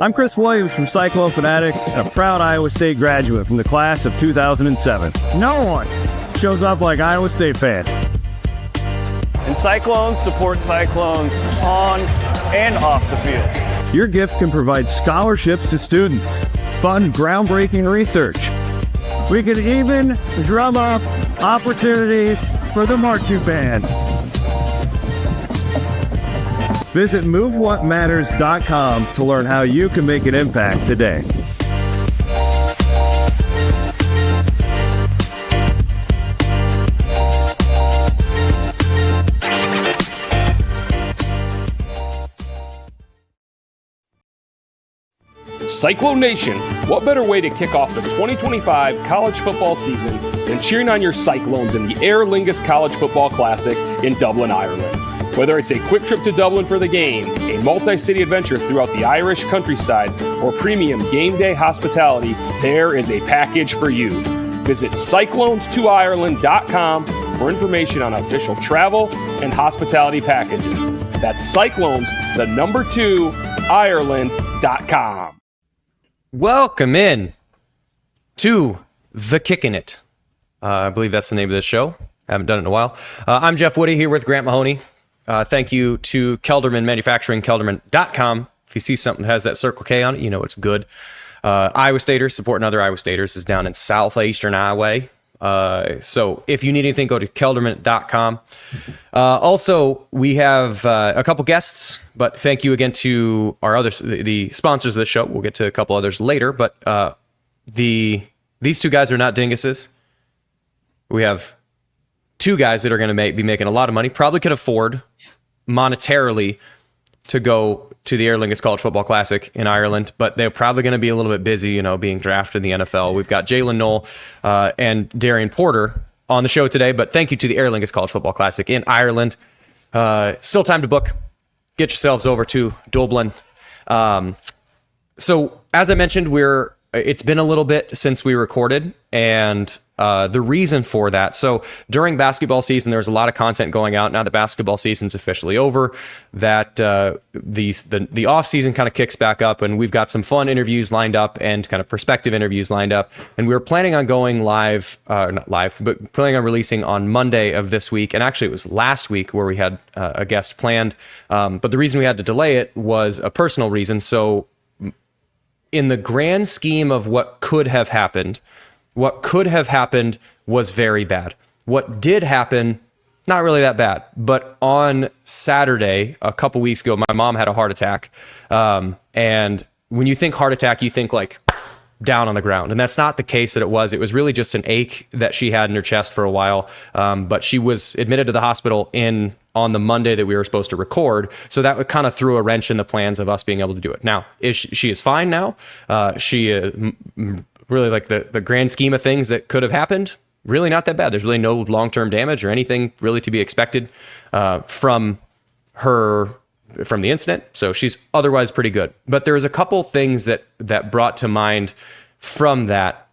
I'm Chris Williams from Cyclone Fanatic and a proud Iowa State graduate from the class of 2007. No one shows up like Iowa State fans. And Cyclones support Cyclones on and off the field. Your gift can provide scholarships to students, fund groundbreaking research. We could even drum up opportunities for the marching band. Visit MoveWhatMatters.com to learn how you can make an impact today. Cyclone Nation, what better way to kick off the 2025 college football season than cheering on your Cyclones in the Aer Lingus College Football Classic in Dublin, Ireland? Whether it's a quick trip to Dublin for the game, a multi-city adventure throughout the Irish countryside, or premium game day hospitality, there is a package for you. Visit cyclones2ireland.com for information on official travel and hospitality packages. That's Cyclones, the number 2, Ireland.com. Welcome in to the Kickin It. I believe that's the name of this show. I haven't done it in a while. I'm Jeff Woody here with Grant Mahoney. Thank you to Kelderman Manufacturing, kelderman.com. If you see something that has that Circle K on it, you know it's good. Iowa Staters, supporting other Iowa Staters, is down in southeastern Iowa. So if you need anything, go to kelderman.com. Also, we have a couple guests, but thank you again to our others, the sponsors of the show. We'll get to a couple others later, but these two guys are not dinguses. We have two guys that are going to be making a lot of money, probably can afford monetarily to go to the Aer Lingus College Football Classic in Ireland, but they're probably going to be a little bit busy, being drafted in the NFL. We've got Jaylin Noel and Darien Porter on the show today, but thank you to the Aer Lingus College Football Classic in Ireland. Still time to book. Get yourselves over to Dublin. So as I mentioned, it's been a little bit since we recorded, and the reason for that. So during basketball season, there was a lot of content going out. Now that basketball season's officially over, that the off season kind of kicks back up, and we've got some fun interviews lined up and kind of perspective interviews lined up. And we were planning on going live, not live, but planning on releasing on Monday of this week. And actually, it was last week where we had a guest planned. But the reason we had to delay it was a personal reason. So in the grand scheme of what could have happened was very bad. What did happen, not really that bad. But on Saturday, a couple weeks ago, my mom had a heart attack. And when you think heart attack, you think like down on the ground. And that's not the case that it was. It was really just an ache that she had in her chest for a while. But she was admitted to the hospital on the Monday that we were supposed to record. So that kind of threw a wrench in the plans of us being able to do it. Now, she is fine now. She really, like the grand scheme of things that could have happened, really not that bad. There's really no long-term damage or anything really to be expected from the incident. So she's otherwise pretty good. But there was a couple things that brought to mind from that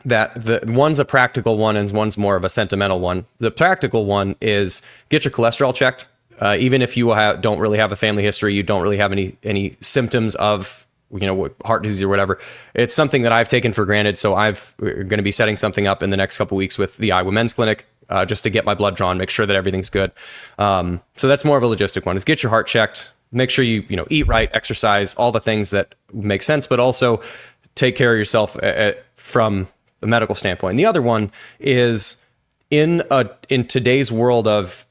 the one's a practical one and one's more of a sentimental one. The practical one is get your cholesterol checked. Even if you don't really have a family history, you don't really have any symptoms of heart disease or whatever. It's something that I've taken for granted. So we're going to be setting something up in the next couple weeks with the Iowa Men's Clinic, just to get my blood drawn, make sure that everything's good. So that's more of a logistic one, is get your heart checked, make sure you eat right, exercise, all the things that make sense, but also take care of yourself from a medical standpoint. And the other one is in today's world of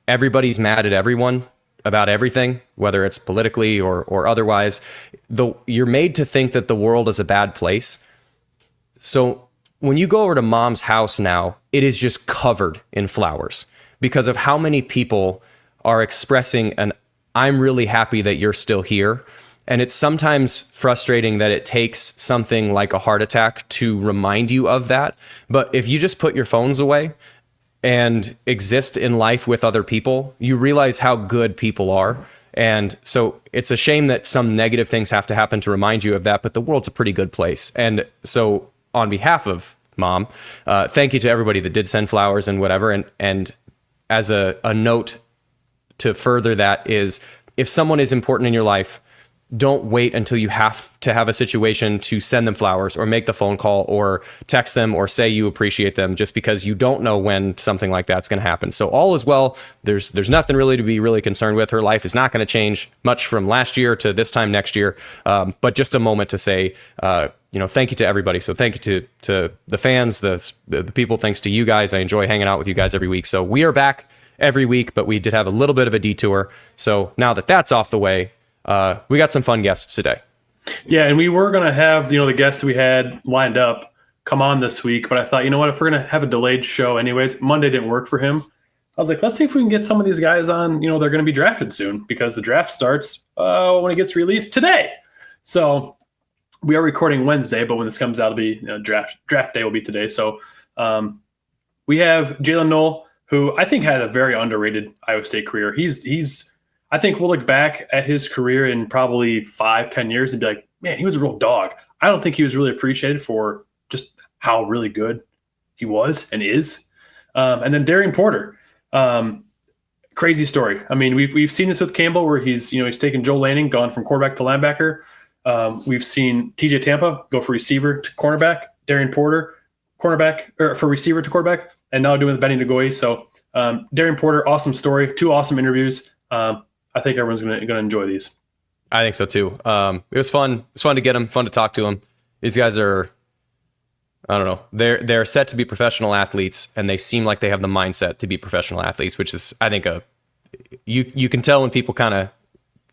everybody's mad at everyone about everything, whether it's politically or otherwise, you're made to think that the world is a bad place. So when you go over to mom's house now, it is just covered in flowers because of how many people are expressing I'm really happy that you're still here. And it's sometimes frustrating that it takes something like a heart attack to remind you of that. But if you just put your phones away and exist in life with other people, you realize how good people are. And so it's a shame that some negative things have to happen to remind you of that, but the world's a pretty good place. And so on behalf of Mom, thank you to everybody that did send flowers and whatever. And as a note to further that is, if someone is important in your life, don't wait until you have to have a situation to send them flowers or make the phone call or text them or say you appreciate them, just because you don't know when something like that's going to happen. So all is well. There's nothing really to be really concerned with. Her life is not going to change much from last year to this time next year. But just a moment to say, thank you to everybody. So thank you to the fans, the people. Thanks to you guys. I enjoy hanging out with you guys every week. So we are back every week, but we did have a little bit of a detour. So now that that's off the way, we got some fun guests today. Yeah, and we were going to have, the guests we had lined up come on this week, but I thought, if we're going to have a delayed show anyways, Monday didn't work for him. I was like, let's see if we can get some of these guys on, they're going to be drafted soon, because the draft starts when it gets released today. So we are recording Wednesday, but when this comes out, it'll be draft day will be today. So we have Jaylin Noel, who I think had a very underrated Iowa State career. I think we'll look back at his career in probably 5-10 years and be like, man, he was a real dog. I don't think he was really appreciated for just how really good he was and is. And then Darien Porter, crazy story. I mean, we've seen this with Campbell, where he's taken Joe Lanning, gone from quarterback to linebacker. We've seen TJ Tampa go for receiver to cornerback, Darien Porter cornerback, or for receiver to quarterback, and now doing with Benny Nagoye. So Darien Porter, awesome story, 2 awesome interviews. I think everyone's going to enjoy these. I think so too. It was fun. It was fun to get them, fun to talk to them. These guys are, I don't know, they're set to be professional athletes, and they seem like they have the mindset to be professional athletes, which is, I think, you can tell when people kind of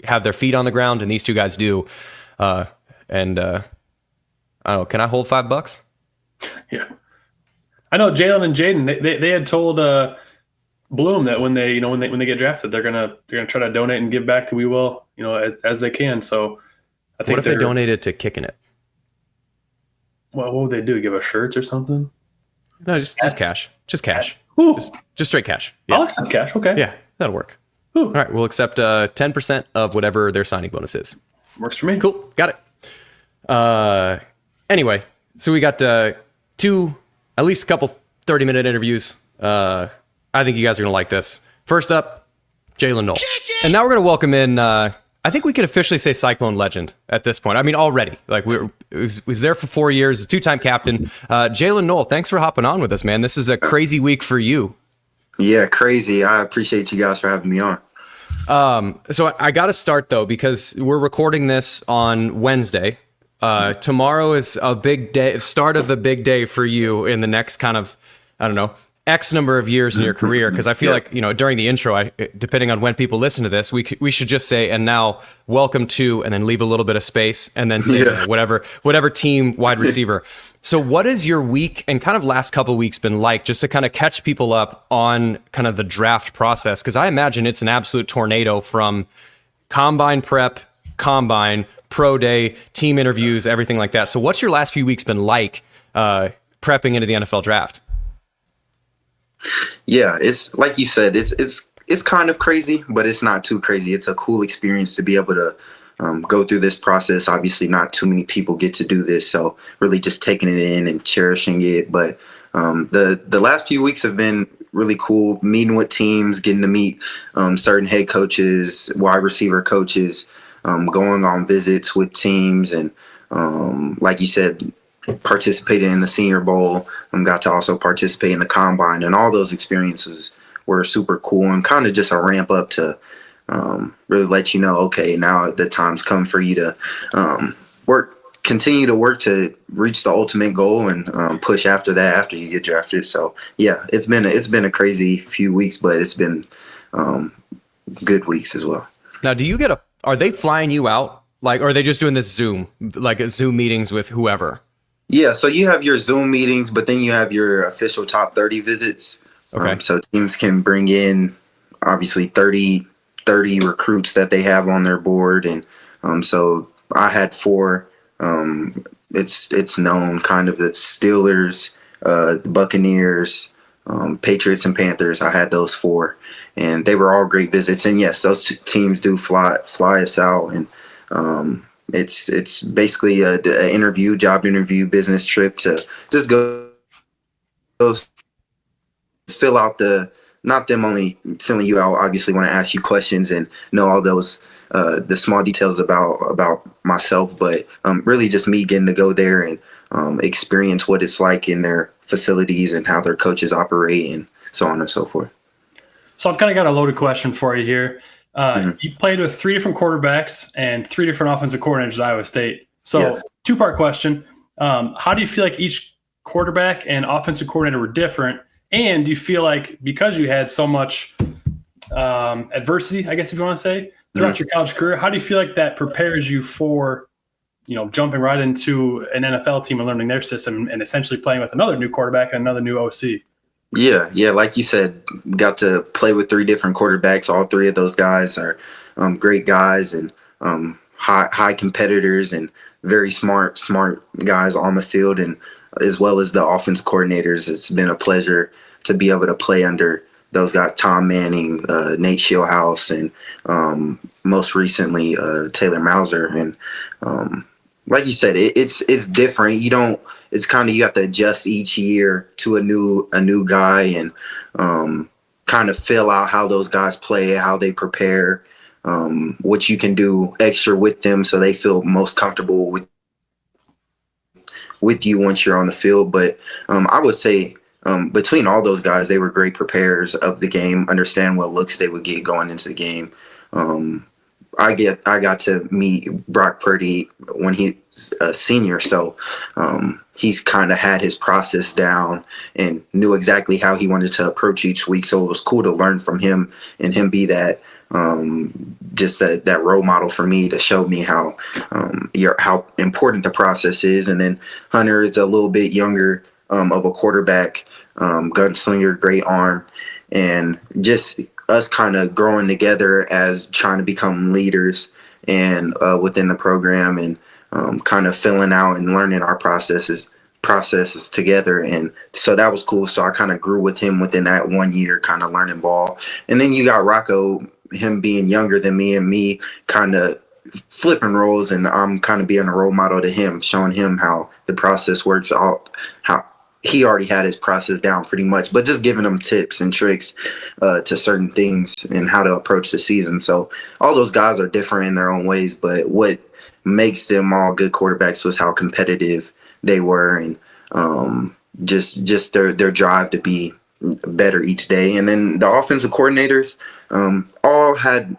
have their feet on the ground, and these 2 guys do. I don't know, can I hold $5? Yeah. I know Jaylin and Jaden, they had told Bloom that when they get drafted, they're gonna try to donate and give back to We Will, as they can. So I think, what if they donated to Kickin It? Well, what would they do? Give us shirts or something? No, just cash. Just cash. Just straight cash. Yeah. I'll accept cash. Okay. Yeah, that'll work. Ooh. All right, we'll accept 10% of whatever their signing bonus is. Works for me. Cool, got it. Anyway, so we got at least a couple 30-minute interviews. I think you guys are going to like this. First up, Jaylin Noel. And now we're going to welcome in, I think we can officially say Cyclone legend at this point. I mean, already. Like, was there for 4 years, a 2-time captain. Jaylin Noel, thanks for hopping on with us, man. This is a crazy week for you. Yeah, crazy. I appreciate you guys for having me on. So I got to start, though, because we're recording this on Wednesday. Tomorrow is a big day, start of the big day for you in the next kind of, I don't know, X number of years in your career. Because I feel like, during the intro, depending on when people listen to this, we should just say, and now welcome to, and then leave a little bit of space, and then say whatever team wide receiver. So what has your week and kind of last couple of weeks been like, just to kind of catch people up on kind of the draft process? Because I imagine it's an absolute tornado from combine prep, combine, pro day, team interviews, everything like that. So what's your last few weeks been like prepping into the NFL draft? Yeah, it's like you said, it's kind of crazy, but it's not too crazy. It's a cool experience to be able to go through this process. Obviously, not too many people get to do this, so really just taking it in and cherishing it. But the last few weeks have been really cool, meeting with teams, getting to meet certain head coaches, wide receiver coaches, going on visits with teams, and like you said, participated in the Senior Bowl, got to also participate in the Combine, and all those experiences were super cool and kind of just a ramp up to really let you know, okay, now the time's come for you to continue to work to reach the ultimate goal and push after that after you get drafted. So yeah, it's been a crazy few weeks, but it's been good weeks as well. Now, are they flying you out? Like, or are they just doing this Zoom meetings with whoever? Yeah, so you have your Zoom meetings, but then you have your official top 30 visits. Okay. So teams can bring in obviously 30 recruits that they have on their board, and so I had 4. It's known kind of the Steelers, Buccaneers, Patriots, and Panthers. I had those 4, and they were all great visits. And yes, those teams do fly us out, and it's basically a job interview, business trip to just go fill out the not them only filling you out. Obviously, want to ask you questions and know all those the small details about myself, but really just me getting to go there and experience what it's like in their facilities and how their coaches operate and so on and so forth. So I've kind of got a loaded question for you here. You played with 3 different quarterbacks and 3 different offensive coordinators at Iowa State. So Yes. 2-part question. How do you feel like each quarterback and offensive coordinator were different? And do you feel like because you had so much adversity, I guess if you want to say, throughout your college career, how do you feel like that prepares you for, jumping right into an NFL team and learning their system and essentially playing with another new quarterback and another new OC? Yeah. Like you said, got to play with 3 different quarterbacks. All 3 of those guys are great guys and high competitors and very smart guys on the field, and as well as the offensive coordinators. It's been a pleasure to be able to play under those guys, Tom Manning, Nate Shieldhouse, and most recently Taylor Mauser. And like you said, it's different. It's kind of, you have to adjust each year to a new guy and kind of fill out how those guys play, how they prepare, what you can do extra with them so they feel most comfortable with you once you're on the field. But I would say between all those guys, they were great preparers of the game, understand what looks they would get going into the game. I got to meet Brock Purdy when he's a senior, so he's kind of had his process down and knew exactly how he wanted to approach each week. So it was cool to learn from him and him be that just that role model for me to show me how important the process is. And then Hunter is a little bit younger of a quarterback, gunslinger, great arm, and just us kind of growing together as trying to become leaders and within the program, and kind of filling out and learning our processes together. And so that was cool. So I kind of grew with him within that 1 year, kind of learning ball. And then you got Rocco, him being younger than me and me kind of flipping roles, and I'm kind of being a role model to him, showing him how the process works out, how he already had his process down pretty much, but just giving him tips and tricks to certain things and how to approach the season. So all those guys are different in their own ways, but what makes them all good quarterbacks was how competitive they were, and just their drive to be better each day. And then the offensive coordinators all had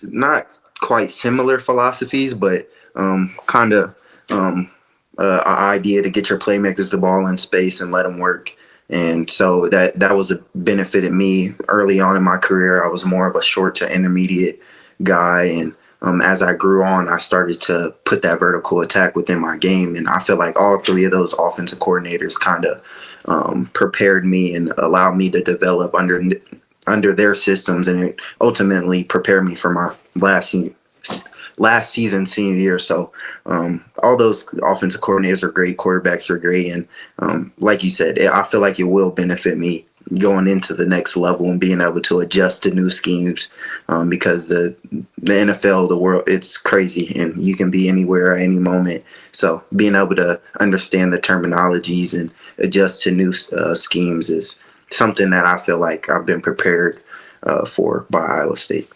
not quite similar philosophies, but kind of an idea to get your playmakers the ball in space and let them work. And so that was a benefit of me early on in my career. I was more of a short to intermediate guy, and as I grew on, I started to put that vertical attack within my game. And I feel like all 3 of those offensive coordinators kind of prepared me and allowed me to develop under their systems, and it ultimately prepared me for my last season, senior year. So all those offensive coordinators are great, quarterbacks are great, and like you said, I feel like it will benefit me going into the next level and being able to adjust to new schemes, because the NFL, the world, it's crazy and you can be anywhere at any moment. So being able to understand the terminologies and adjust to new schemes is something that I feel like I've been prepared for by Iowa State.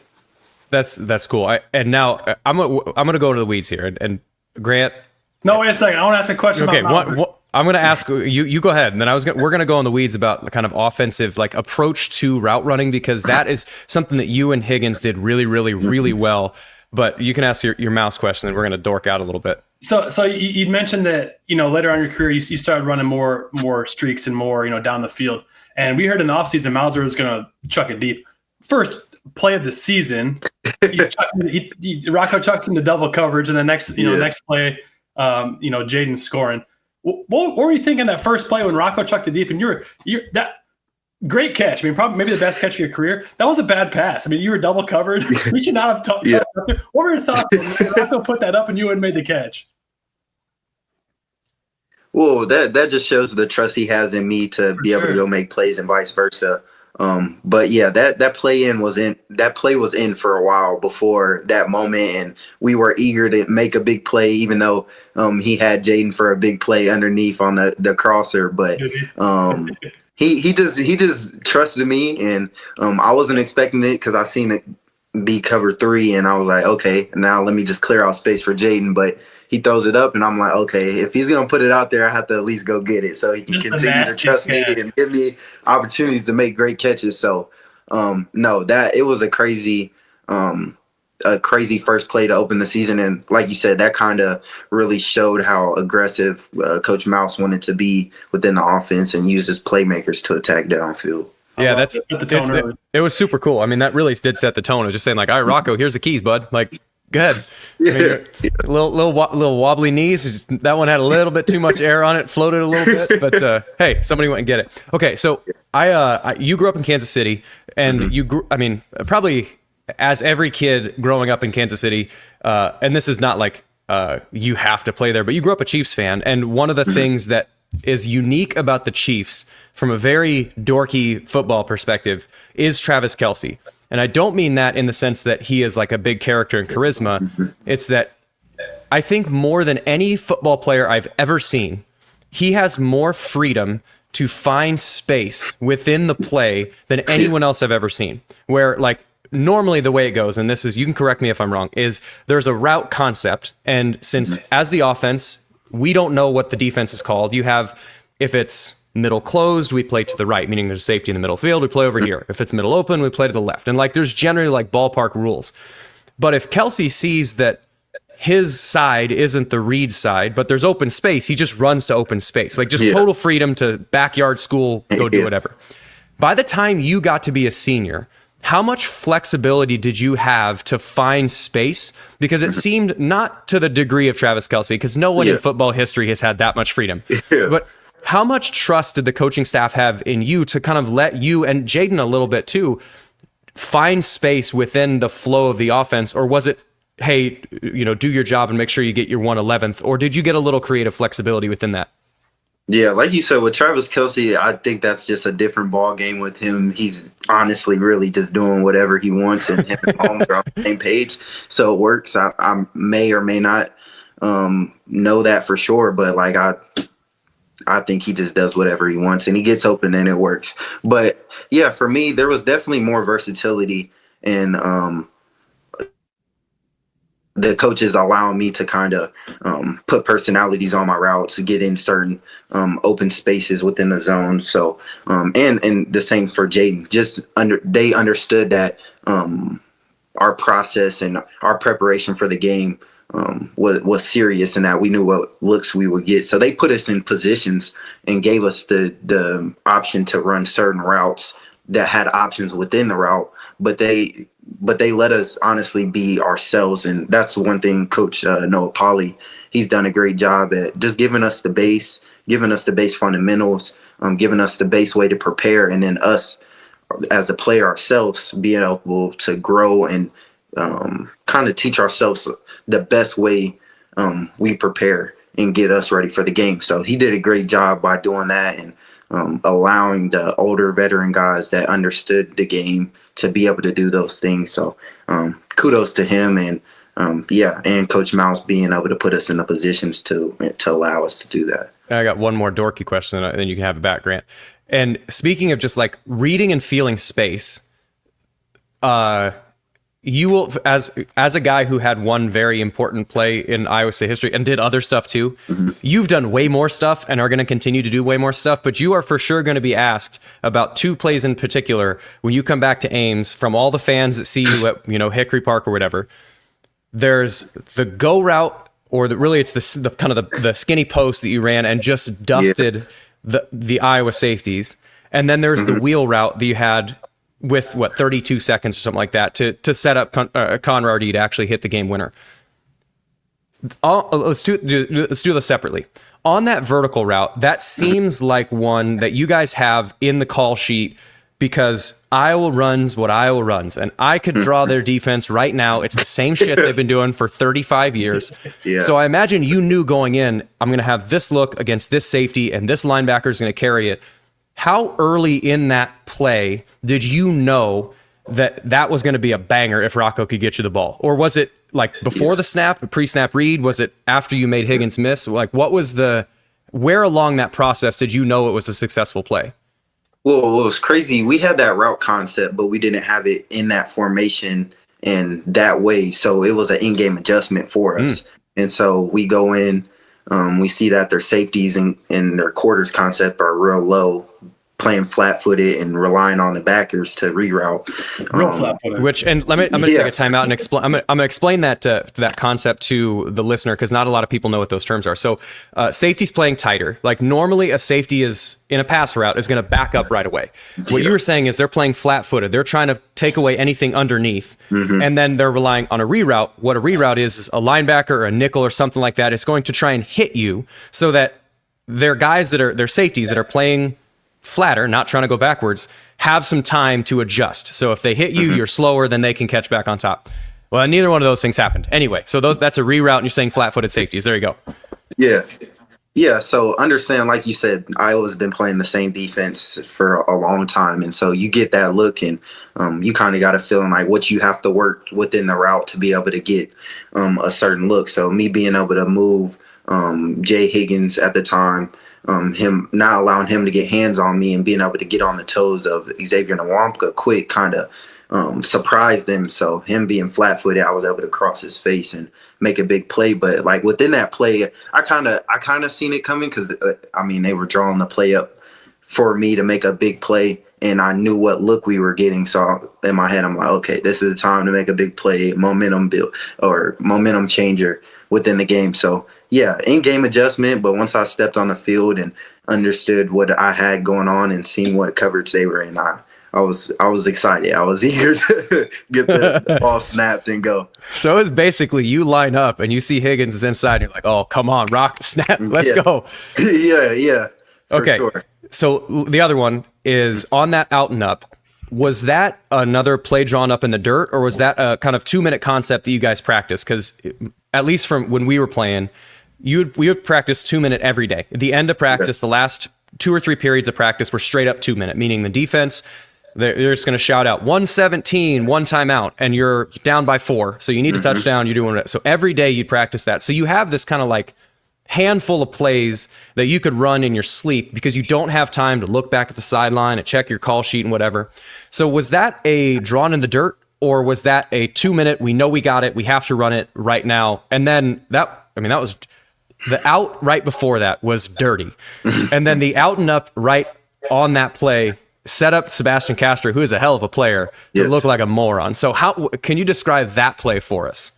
That's cool. And now I'm gonna go into the weeds here, and Grant. No, wait a second. I want to ask a question. Okay, about I'm going to ask you. You go ahead, and then we're going to go in the weeds about the kind of offensive approach to route running, because that is something that you and Higgins did really, really, really well. But you can ask your mouse question, and we're going to dork out a little bit. So you mentioned that later on in your career you started running more streaks and more down the field, and we heard in the offseason Mauser was going to chuck it deep. First play of the season, Rocco chucks into double coverage, and the next next play. Jaden's scoring. What were you thinking that first play when Rocco chucked it deep? And you're that great catch. I mean, probably maybe the best catch of your career. That was a bad pass. I mean, you were double covered. We should not have up there. What were your thoughts when Rocco put that up and you had made the catch? Well, that just shows the trust he has in me to be able to go make plays and vice versa. But yeah, that play was in for a while before that moment, and we were eager to make a big play, even though he had Jaden for a big play underneath on the crosser. But he just trusted me, and I wasn't expecting it because I seen it be cover 3, and I was like, okay, now let me just clear out space for Jaden. But he throws it up, and I'm like, okay, if he's gonna put it out there, I have to at least go get it so he can continue to trust me and give me opportunities to make great catches. So no, that it was a crazy first play to open the season, and like you said, that kind of really showed how aggressive Coach Mouse wanted to be within the offense and use his playmakers to attack downfield. Yeah, it was super cool. I mean, that really did set the tone. I was just saying, like, all right, Rocco, here's the keys, bud. Like, go ahead. I mean, little wobbly knees. That one had a little bit too much air on it, floated a little bit. But hey, somebody went and get it. Okay, so you grew up in Kansas City, and you grew. I mean, probably as every kid growing up in Kansas City, and this is not like you have to play there, but you grew up a Chiefs fan, and one of the things that is unique about the Chiefs from a very dorky football perspective is Travis Kelce. And I don't mean that in the sense that he is like a big character and charisma. It's that I think more than any football player I've ever seen, he has more freedom to find space within the play than anyone else I've ever seen. Where like normally the way it goes, and this is, you can correct me if I'm wrong, is there's a route concept. And since as the offense, we don't know what the defense is called. You have, if it's middle closed, we play to the right, meaning there's safety in the middle field, we play over here. If it's middle open, we play to the left. And like there's generally like ballpark rules. But if Kelce sees that his side isn't the read side, but there's open space, he just runs to open space. Like just total freedom to backyard school, go do whatever. By the time you got to be a senior, how much flexibility did you have to find space? Because it seemed not to the degree of Travis Kelce, because no one in football history has had that much freedom. But how much trust did the coaching staff have in you to kind of let you, and Jaden a little bit too, find space within the flow of the offense? Or was it, hey, do your job and make sure you get your 1/11th? Or did you get a little creative flexibility within that? Yeah, like you said, with Travis Kelce, I think that's just a different ball game with him. He's honestly really just doing whatever he wants, and him and Holmes are on the same page, so it works. I may or may not know that for sure, but like I think he just does whatever he wants, and he gets open and it works. But yeah, for me, there was definitely more versatility in the coaches allowing me to kind of put personalities on my routes, get in certain open spaces within the zone. So, and the same for Jaden. They understood that our process and our preparation for the game was serious, and that we knew what looks we would get. So they put us in positions and gave us the option to run certain routes that had options within the route, but they let us honestly be ourselves. And that's one thing Coach Noah Pauly, he's done a great job at just giving us the base fundamentals, giving us the base way to prepare, and then us as a player ourselves being able to grow and kind of teach ourselves the best way we prepare and get us ready for the game. So he did a great job by doing that, and allowing the older veteran guys that understood the game to be able to do those things. So kudos to him, and and Coach Mouse being able to put us in the positions to allow us to do that. I got one more dorky question, and then you can have it back, Grant. And speaking of just like reading and feeling space, you will, as a guy who had one very important play in Iowa State history and did other stuff too, you've done way more stuff and are going to continue to do way more stuff, but you are for sure going to be asked about two plays in particular when you come back to Ames from all the fans that see you at, Hickory Park or whatever. There's the go route, or it's the kind of the skinny post that you ran and just dusted the Iowa safeties. And then there's the wheel route that you had with 32 seconds or something like that to set up Conradi to actually hit the game winner. Let's do this separately. On that vertical route, that seems like one that you guys have in the call sheet, because Iowa runs what Iowa runs, and I could draw their defense right now. It's the same shit they've been doing for 35 years. So I imagine you knew going in, I'm going to have this look against this safety, and this linebacker is going to carry it. How early in that play did you know that was going to be a banger if Rocco could get you the ball? Or was it like before the snap, a pre-snap read? Was it after you made Higgins miss? Like, where along that process did you know it was a successful play? Well, it was crazy. We had that route concept, but we didn't have it in that formation and that way. So it was an in-game adjustment for us. And so we go in, we see that their safeties and their quarters concept are real low, playing flat-footed and relying on the backers to reroute. Real flat-footed. I'm going to take a time out and explain. I'm going to explain that that concept to the listener, because not a lot of people know what those terms are. So safety's playing tighter. Like normally a safety is in a pass route is going to back up right away. What you were saying is they're playing flat-footed. They're trying to take away anything underneath, and then they're relying on a reroute. What a reroute is a linebacker or a nickel or something like that is going to try and hit you, so that their guys they're safeties that are playing flatter, not trying to go backwards, have some time to adjust. So if they hit you, you're slower, then they can catch back on top. Well, neither one of those things happened. Anyway, so that's a reroute, and you're saying flat-footed safeties. There you go. Yeah. So understand, like you said, Iowa's been playing the same defense for a long time. And so you get that look, and you kind of got a feeling like what you have to work within the route to be able to get a certain look. So me being able to move Jay Higgins at the time, him not allowing him to get hands on me and being able to get on the toes of Xavier Nwankpa quick kind of surprised them. So him being flat-footed, I was able to cross his face and make a big play. But like within that play, I kind of seen it coming, because they were drawing the play up for me to make a big play, and I knew what look we were getting. So in my head, I'm like, okay, this is the time to make a big play, momentum build or momentum changer within the game. So yeah, in-game adjustment. But once I stepped on the field and understood what I had going on and seen what coverage they were in, I was excited. I was eager to get the ball snapped and go. So it's basically you line up and you see Higgins is inside, and you're like, oh, come on, rock, snap, let's go. Yeah. Okay. Sure. So the other one is on that out and up. Was that another play drawn up in the dirt, or was that a kind of 2-minute concept that you guys practiced? Because at least from when we were playing, we would practice 2-minute every day. At the end of practice, the last 2 or 3 periods of practice were straight up 2-minute, meaning the defense, they're just going to shout out 117, one timeout, and you're down by 4. So you need a touchdown. You're doing it. So every day you'd practice that. So you have this kind of like handful of plays that you could run in your sleep, because you don't have time to look back at the sideline and check your call sheet and whatever. So was that a drawn in the dirt, or was that a 2-minute, we know we got it, we have to run it right now? And then that was the out right before that was dirty. And then the out and up right on that play set up Sebastian Castro, who is a hell of a player, to look like a moron. So how can you describe that play for us?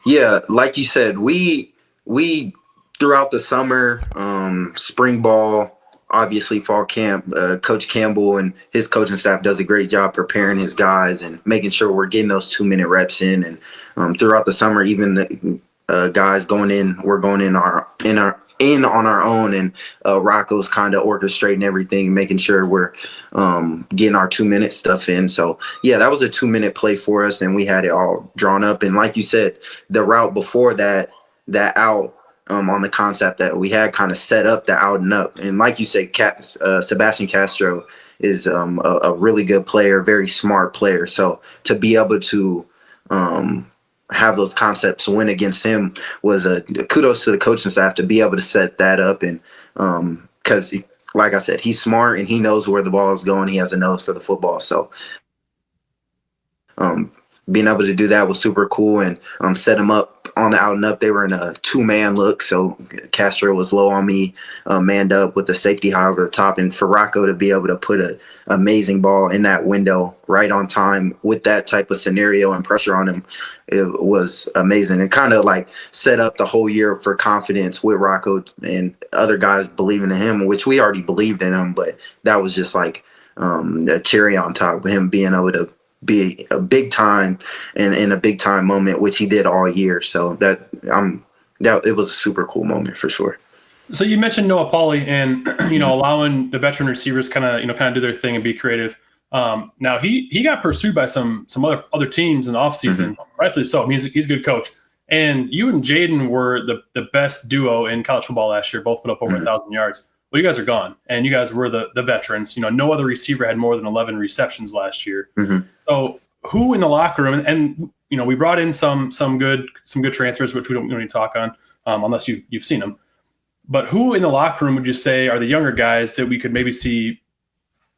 Yeah, like you said, we throughout the summer, spring ball, obviously fall camp, Coach Campbell and his coaching staff does a great job preparing his guys and making sure we're getting those 2-minute reps in. And throughout the summer, even the guys we're going in on our own, and Rocco's kind of orchestrating everything, making sure we're getting our 2-minute stuff in. So yeah, that was a 2-minute play for us, and we had it all drawn up. And like you said, the route before that out, on the concept that we had kind of set up the out and up. And like you said, Sebastian Castro is a really good player, very smart player. So to be able to have those concepts win against him was a kudos to the coaching staff to be able to set that up. And because like I said, he's smart and he knows where the ball is going. He has a nose for the football. So being able to do that was super cool, and set him up on the out and up. They were in a 2-man look, so Castro was low on me, manned up with the safety high over the top, and for Rocco to be able to put an amazing ball in that window right on time with that type of scenario and pressure on him, it was amazing, and kind of like set up the whole year for confidence with Rocco and other guys believing in him, which we already believed in him, but that was just like the cherry on top of him being able to be a big time and in a big time moment, which he did all year. So that it was a super cool moment for sure. So you mentioned Noah Pauly and allowing the veteran receivers kind of do their thing and be creative. Now he got pursued by some other teams in the offseason, rightfully so. I mean, he's a good coach. And you and Jaden were the best duo in college football last year, both put up over 1,000 yards. Well, you guys are gone, and you guys were the veterans. No other receiver had more than 11 receptions last year. So who in the locker room, and we brought in some good transfers, which we don't need to talk on unless you've seen them. But who in the locker room would you say are the younger guys that we could maybe see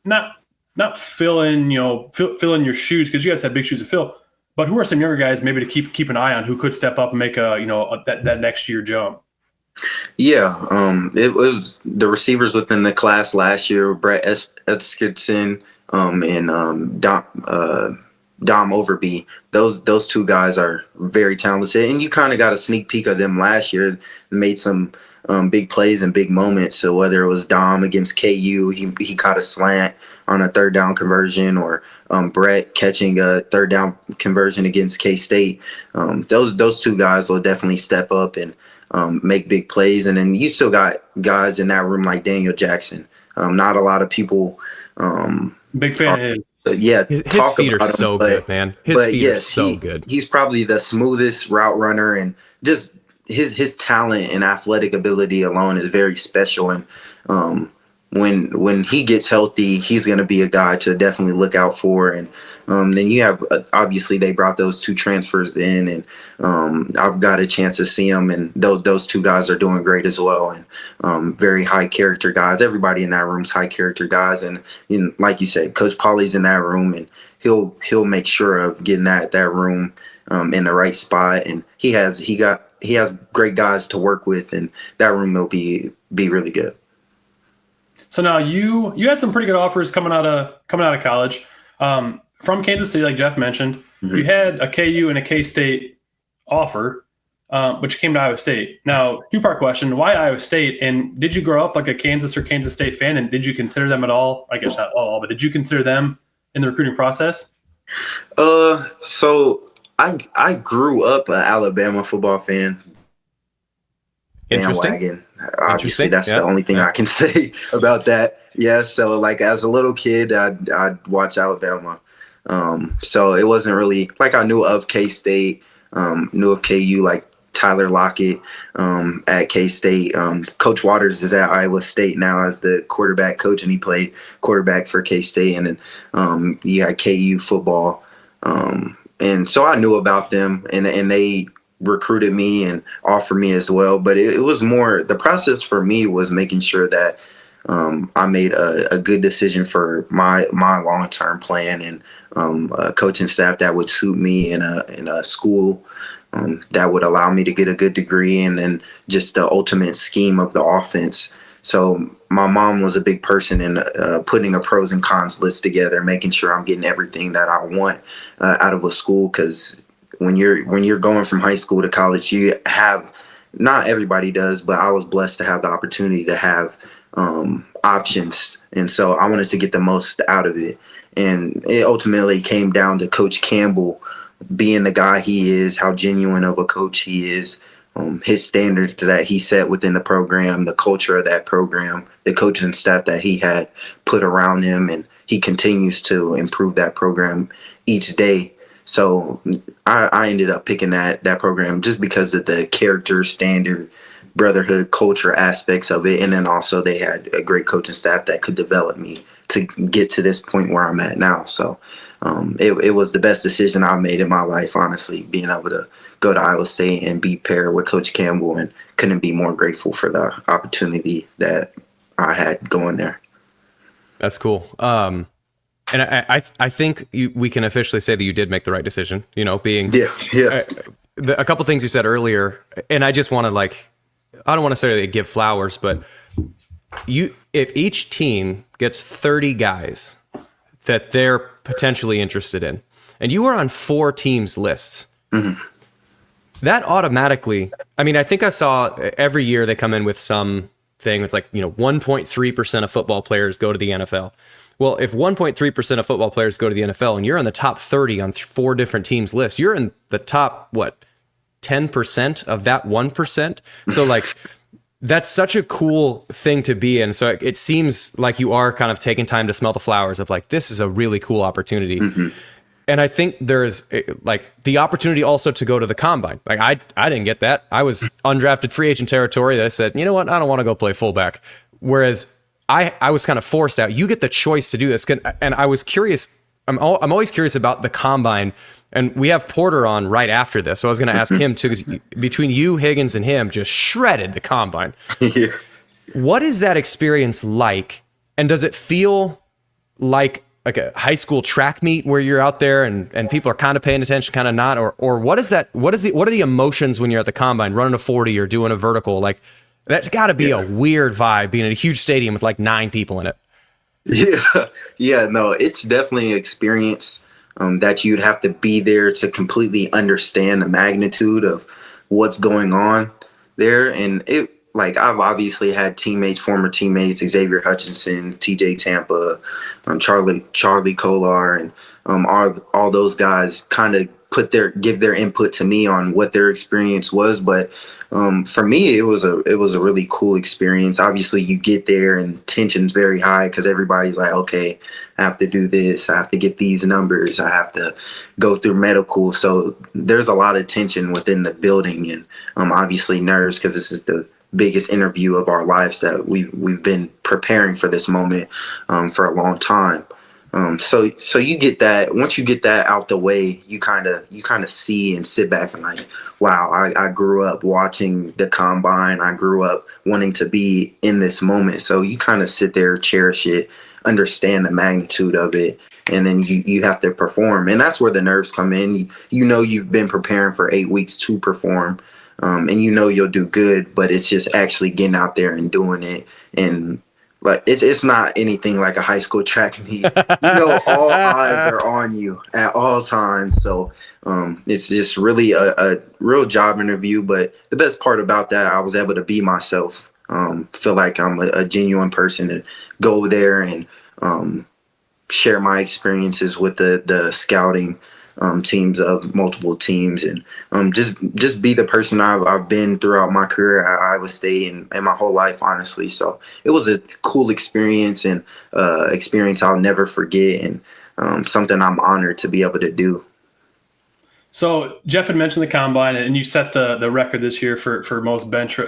not fill in your shoes, because you guys have big shoes to fill. But who are some younger guys maybe to keep an eye on who could step up and make that next year jump? Yeah, it was the receivers within the class last year, Brett Eskridson and Dom Overby. Those two guys are very talented, and you kind of got a sneak peek of them last year. Made some big plays and big moments. So whether it was Dom against KU, he caught a slant on a third down conversion, or Brett catching a third down conversion against K-State. Those two guys will definitely step up and make big plays. And then you still got guys in that room like Daniel Jackson. Not a lot of people. Big fan of his. Yeah, his feet are so good, man. His feet are so good. He's probably the smoothest route runner, and just his talent and athletic ability alone is very special. And when he gets healthy, he's going to be a guy to definitely look out for. And then you have obviously they brought those two transfers in, and I've got a chance to see them, and those two guys are doing great as well, and very high character guys. Everybody in that room's high character guys, and like you said, Coach Pauley's in that room, and he'll make sure of getting that room in the right spot, and he has great guys to work with, and that room will be really good. So now you had some pretty good offers coming out of college. From Kansas City, like Jeff mentioned. Mm-hmm. You had a KU and a K-State offer, but you came to Iowa State. Now, two-part question: why Iowa State? And did you grow up like a Kansas or Kansas State fan? And did you consider them at all? I guess not all, but did you consider them in the recruiting process? So I grew up an Alabama football fan. Interesting. Bandwagon. Obviously, that's the only thing I can say about that. Yeah. So like as a little kid, I'd watch Alabama. So it wasn't really like I knew of K-State, knew of KU, like Tyler Lockett at K-State. Coach Waters is at Iowa State now as the quarterback coach, and he played quarterback for K-State. And then you had KU football. And so I knew about them, and they recruited me and offered me as well. But it was more, the process for me was making sure that I made a good decision for my long-term plan, and a coaching staff that would suit me in a school that would allow me to get a good degree, and then just the ultimate scheme of the offense. So my mom was a big person in putting a pros and cons list together, making sure I'm getting everything that I want out of a school. Because when you're going from high school to college, you have, not everybody does, but I was blessed to have the opportunity to have options, and so I wanted to get the most out of it. And it ultimately came down to Coach Campbell being the guy he is, how genuine of a coach he is, his standards that he set within the program, the culture of that program, the coaching staff that he had put around him, and he continues to improve that program each day. So I ended up picking that program just because of the character, standard, brotherhood, culture aspects of it. And then also they had a great coaching staff that could develop me to get to this point where I'm at now. So it was the best decision I've made in my life, honestly, being able to go to Iowa State and be paired with Coach Campbell, and couldn't be more grateful for the opportunity that I had going there. That's cool. And I think we can officially say that you did make the right decision, being a couple things you said earlier. And I just want to I don't want to say give flowers, but if each team gets 30 guys that they're potentially interested in, and you are on 4 teams' lists, mm-hmm. that automatically, I think I saw every year they come in with some thing that's 1.3% of football players go to the NFL. Well, if 1.3% of football players go to the NFL and you're in the top 30 on 4 different teams' list, you're in the top, 10% of that 1%? So that's such a cool thing to be in. So it seems like you are kind of taking time to smell the flowers of this is a really cool opportunity. Mm-hmm. And I think there's the opportunity also to go to the combine. I didn't get that. I was undrafted free agent territory that I said, you know what? I don't want to go play fullback. Whereas I was kind of forced out. You get the choice to do this. And I was curious. I'm always curious about the combine. And we have Porter on right after this. So I was going to ask him too, because between you, Higgins, and him, just shredded the combine. Yeah. What is that experience like? And does it feel like a high school track meet where you're out there and people are kind of paying attention, kind of not, or what is that? What are the emotions when you're at the combine running a 40 or doing a vertical? Like that's got to be a weird vibe being in a huge stadium with like 9 people in it. Yeah, no, it's definitely an experience that you'd have to be there to completely understand the magnitude of what's going on there. And like I've obviously had former teammates, Xavier Hutchinson, TJ Tampa, Charlie Kolar, and all those guys kind of give their input to me on what their experience was. But for me, it was a really cool experience. Obviously, you get there and tension's very high because everybody's like, okay, I have to do this, I have to get these numbers, I have to go through medical. So there's a lot of tension within the building, and obviously nerves because this is the biggest interview of our lives that we've been preparing for this moment for a long time. So you get that. Once you get that out the way, you kind of see and sit back and like, wow, I grew up watching the combine. I grew up wanting to be in this moment. So you kind of sit there, cherish it, understand the magnitude of it, and then you have to perform. And that's where the nerves come in. You know you've been preparing for 8 weeks to perform, and you know you'll do good, but it's just actually getting out there and doing it. And like it's not anything like a high school track meet. All eyes are on you at all times. So it's just really a real job interview. But the best part about that, I was able to be myself. Feel like I'm a genuine person and go there and share my experiences with the scouting teams of multiple teams, and just be the person I've been throughout my career at Iowa State and my whole life, honestly. So it was a cool experience and experience I'll never forget, and something I'm honored to be able to do. So Jeff had mentioned the combine, and you set the record this year for most bench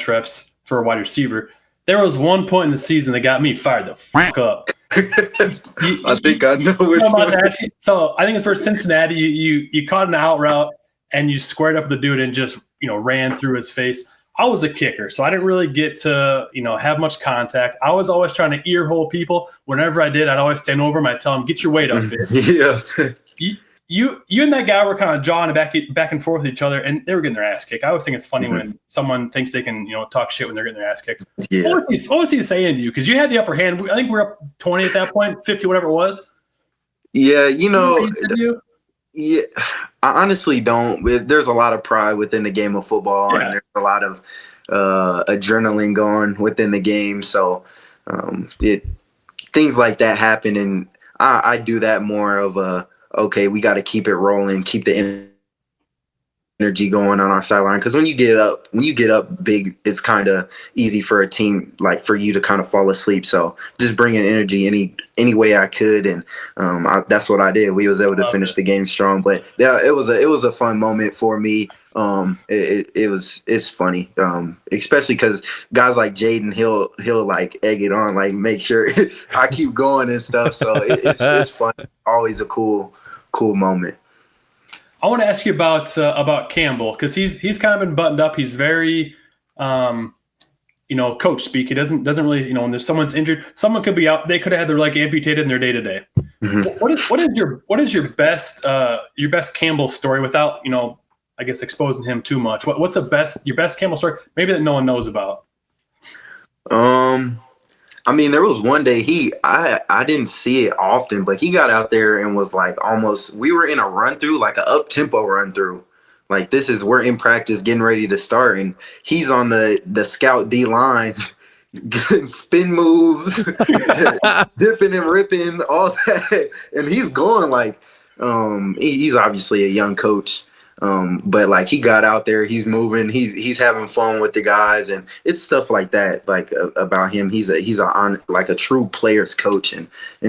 reps for a wide receiver. There was one point in the season that got me fired the fuck up. I think I know which one. So I think it's for Cincinnati. You caught an out route and you squared up the dude and just ran through his face. I was a kicker, so I didn't really get to have much contact. I was always trying to ear hole people. Whenever I did, I'd always stand over them. I'd tell them, "Get your weight up, bitch." Yeah. You and that guy were kind of jawing back and forth with each other, and they were getting their ass kicked. I always think it's funny when someone thinks they can, talk shit when they're getting their ass kicked. Yeah. What was he saying to you? Because you had the upper hand. I think we were up 20 at that point, 50, whatever it was. Yeah, yeah. I honestly don't. There's a lot of pride within the game of football, and there's a lot of adrenaline going within the game. So things like that happen, and I do that more of a, okay, we got to keep it rolling, keep the energy going on our sideline. Because when you get up big, it's kind of easy for a team, like for you to kind of fall asleep. So just bringing energy any way I could, and that's what I did. We was able to finish the game strong. But yeah, it was a fun moment for me. It's funny, especially because guys like Jaden, he'll like egg it on, like make sure I keep going and stuff. So it's fun. Always a cool moment. I want to ask you about Campbell, because he's kind of been buttoned up. He's very, coach speak. He doesn't really, when there's someone's injured, someone could be out. They could have had their leg amputated in their day to day. What is your best Campbell story without I guess exposing him too much? What's your best Campbell story maybe that no one knows about? I mean, there was one day I didn't see it often, but he got out there and was like we were in a run through, like an up tempo run through. Like we're in practice getting ready to start, and he's on the scout D line, spin moves, dipping and ripping, all that. And he's going like, he's obviously a young coach. But like he got out there, he's moving, he's having fun with the guys, and it's stuff like that, like about him. He's a true player's coach, and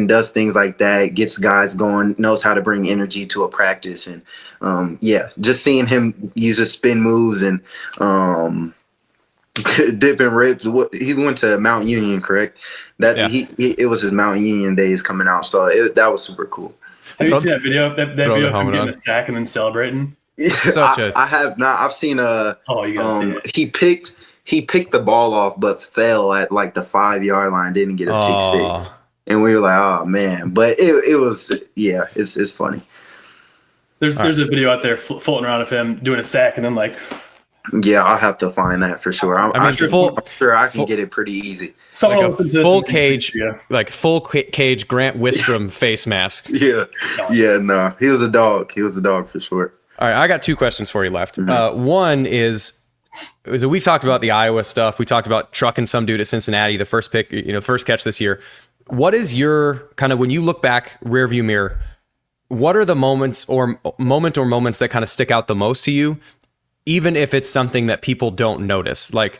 does things like that, gets guys going, knows how to bring energy to a practice, and just seeing him use his spin moves and dip and rip. He went to Mount Union, correct? It was his Mount Union days coming out, so that was super cool. Have you seen that video? That video of him getting a sack and then celebrating. I have not. I've seen you gotta see it. He picked the ball off, but fell at like the 5-yard line. Didn't get a pick six. And we were like, oh man, but it was, yeah, it's funny. There's a video out there floating around of him doing a sack and then like. Yeah, I'll have to find that for sure. I'm sure I can get it pretty easy. Like a full cage, like full cage Grant Wistrom face mask. Yeah, no, he was a dog. He was a dog for sure. All right, I got 2 questions for you left. One is we've talked about the Iowa stuff. We talked about trucking some dude at Cincinnati, the first pick, first catch this year. What is your kind of, when you look back rearview mirror, what are the moments that kind of stick out the most to you, even if it's something that people don't notice? Like,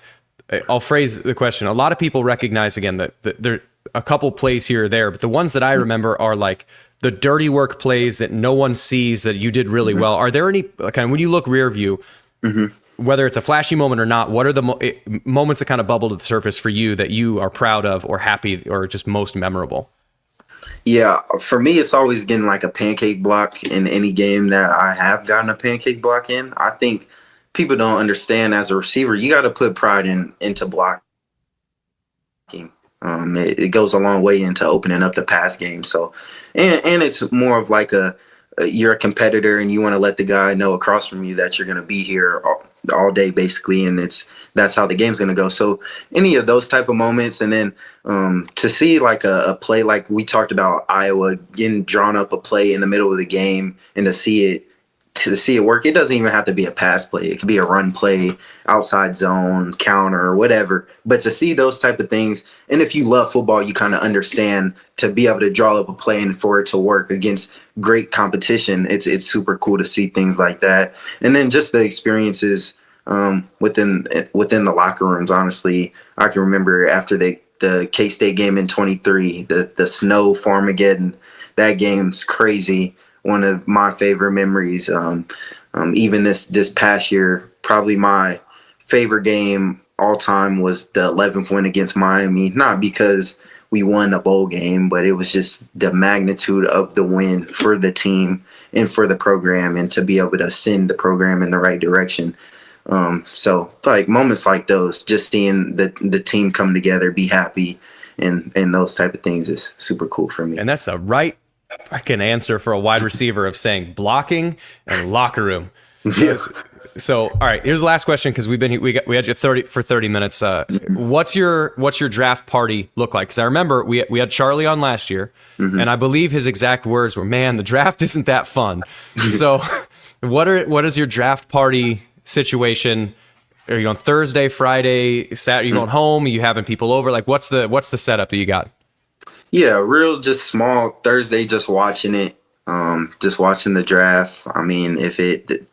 I'll phrase the question. A lot of people recognize, again, that there are a couple plays here or there, but the ones that I remember are like the dirty work plays that no one sees that you did really well. Are there any, kind of, when you look rear view, whether it's a flashy moment or not, what are the moments that kind of bubble to the surface for you that you are proud of or happy or just most memorable? Yeah, for me, it's always getting like a pancake block in any game that I have gotten a pancake block in. I think people don't understand, as a receiver, you got to put pride into blocking. It goes a long way into opening up the pass game. So, and it's more of like you're a competitor and you want to let the guy know across from you that you're going to be here all day basically, and that's how the game's going to go. So any of those type of moments, and then to see like a play like we talked about Iowa getting drawn up a play in the middle of the game, and to see it work, it doesn't even have to be a pass play. It could be a run play, outside zone, counter, or whatever. But to see those type of things, and if you love football, you kind of understand to be able to draw up a play and for it to work against great competition. It's super cool to see things like that. And then just the experiences within the locker rooms. Honestly, I can remember after the K-State game in 23, the snow Farmageddon. That game's crazy. One of my favorite memories. Even this past year, probably my favorite game all time was the 11th win against Miami. Not because we won a bowl game, but it was just the magnitude of the win for the team and for the program, and to be able to send the program in the right direction. So like moments like those, just seeing the team come together, be happy, and those type of things is super cool for me. And that's the right fucking answer for a wide receiver, of saying blocking and locker room. Yes. So, all right, here's the last question, because we had you 30 minutes. What's your draft party look like? Because I remember we had Charlie on last year, and I believe his exact words were, "Man, the draft isn't that fun." So, what is your draft party situation? Are you on Thursday, Friday, Saturday? Are you going home? Are you having people over? Like, what's the setup that you got? Yeah, real just small Thursday, just watching it, just watching the draft. I mean, if it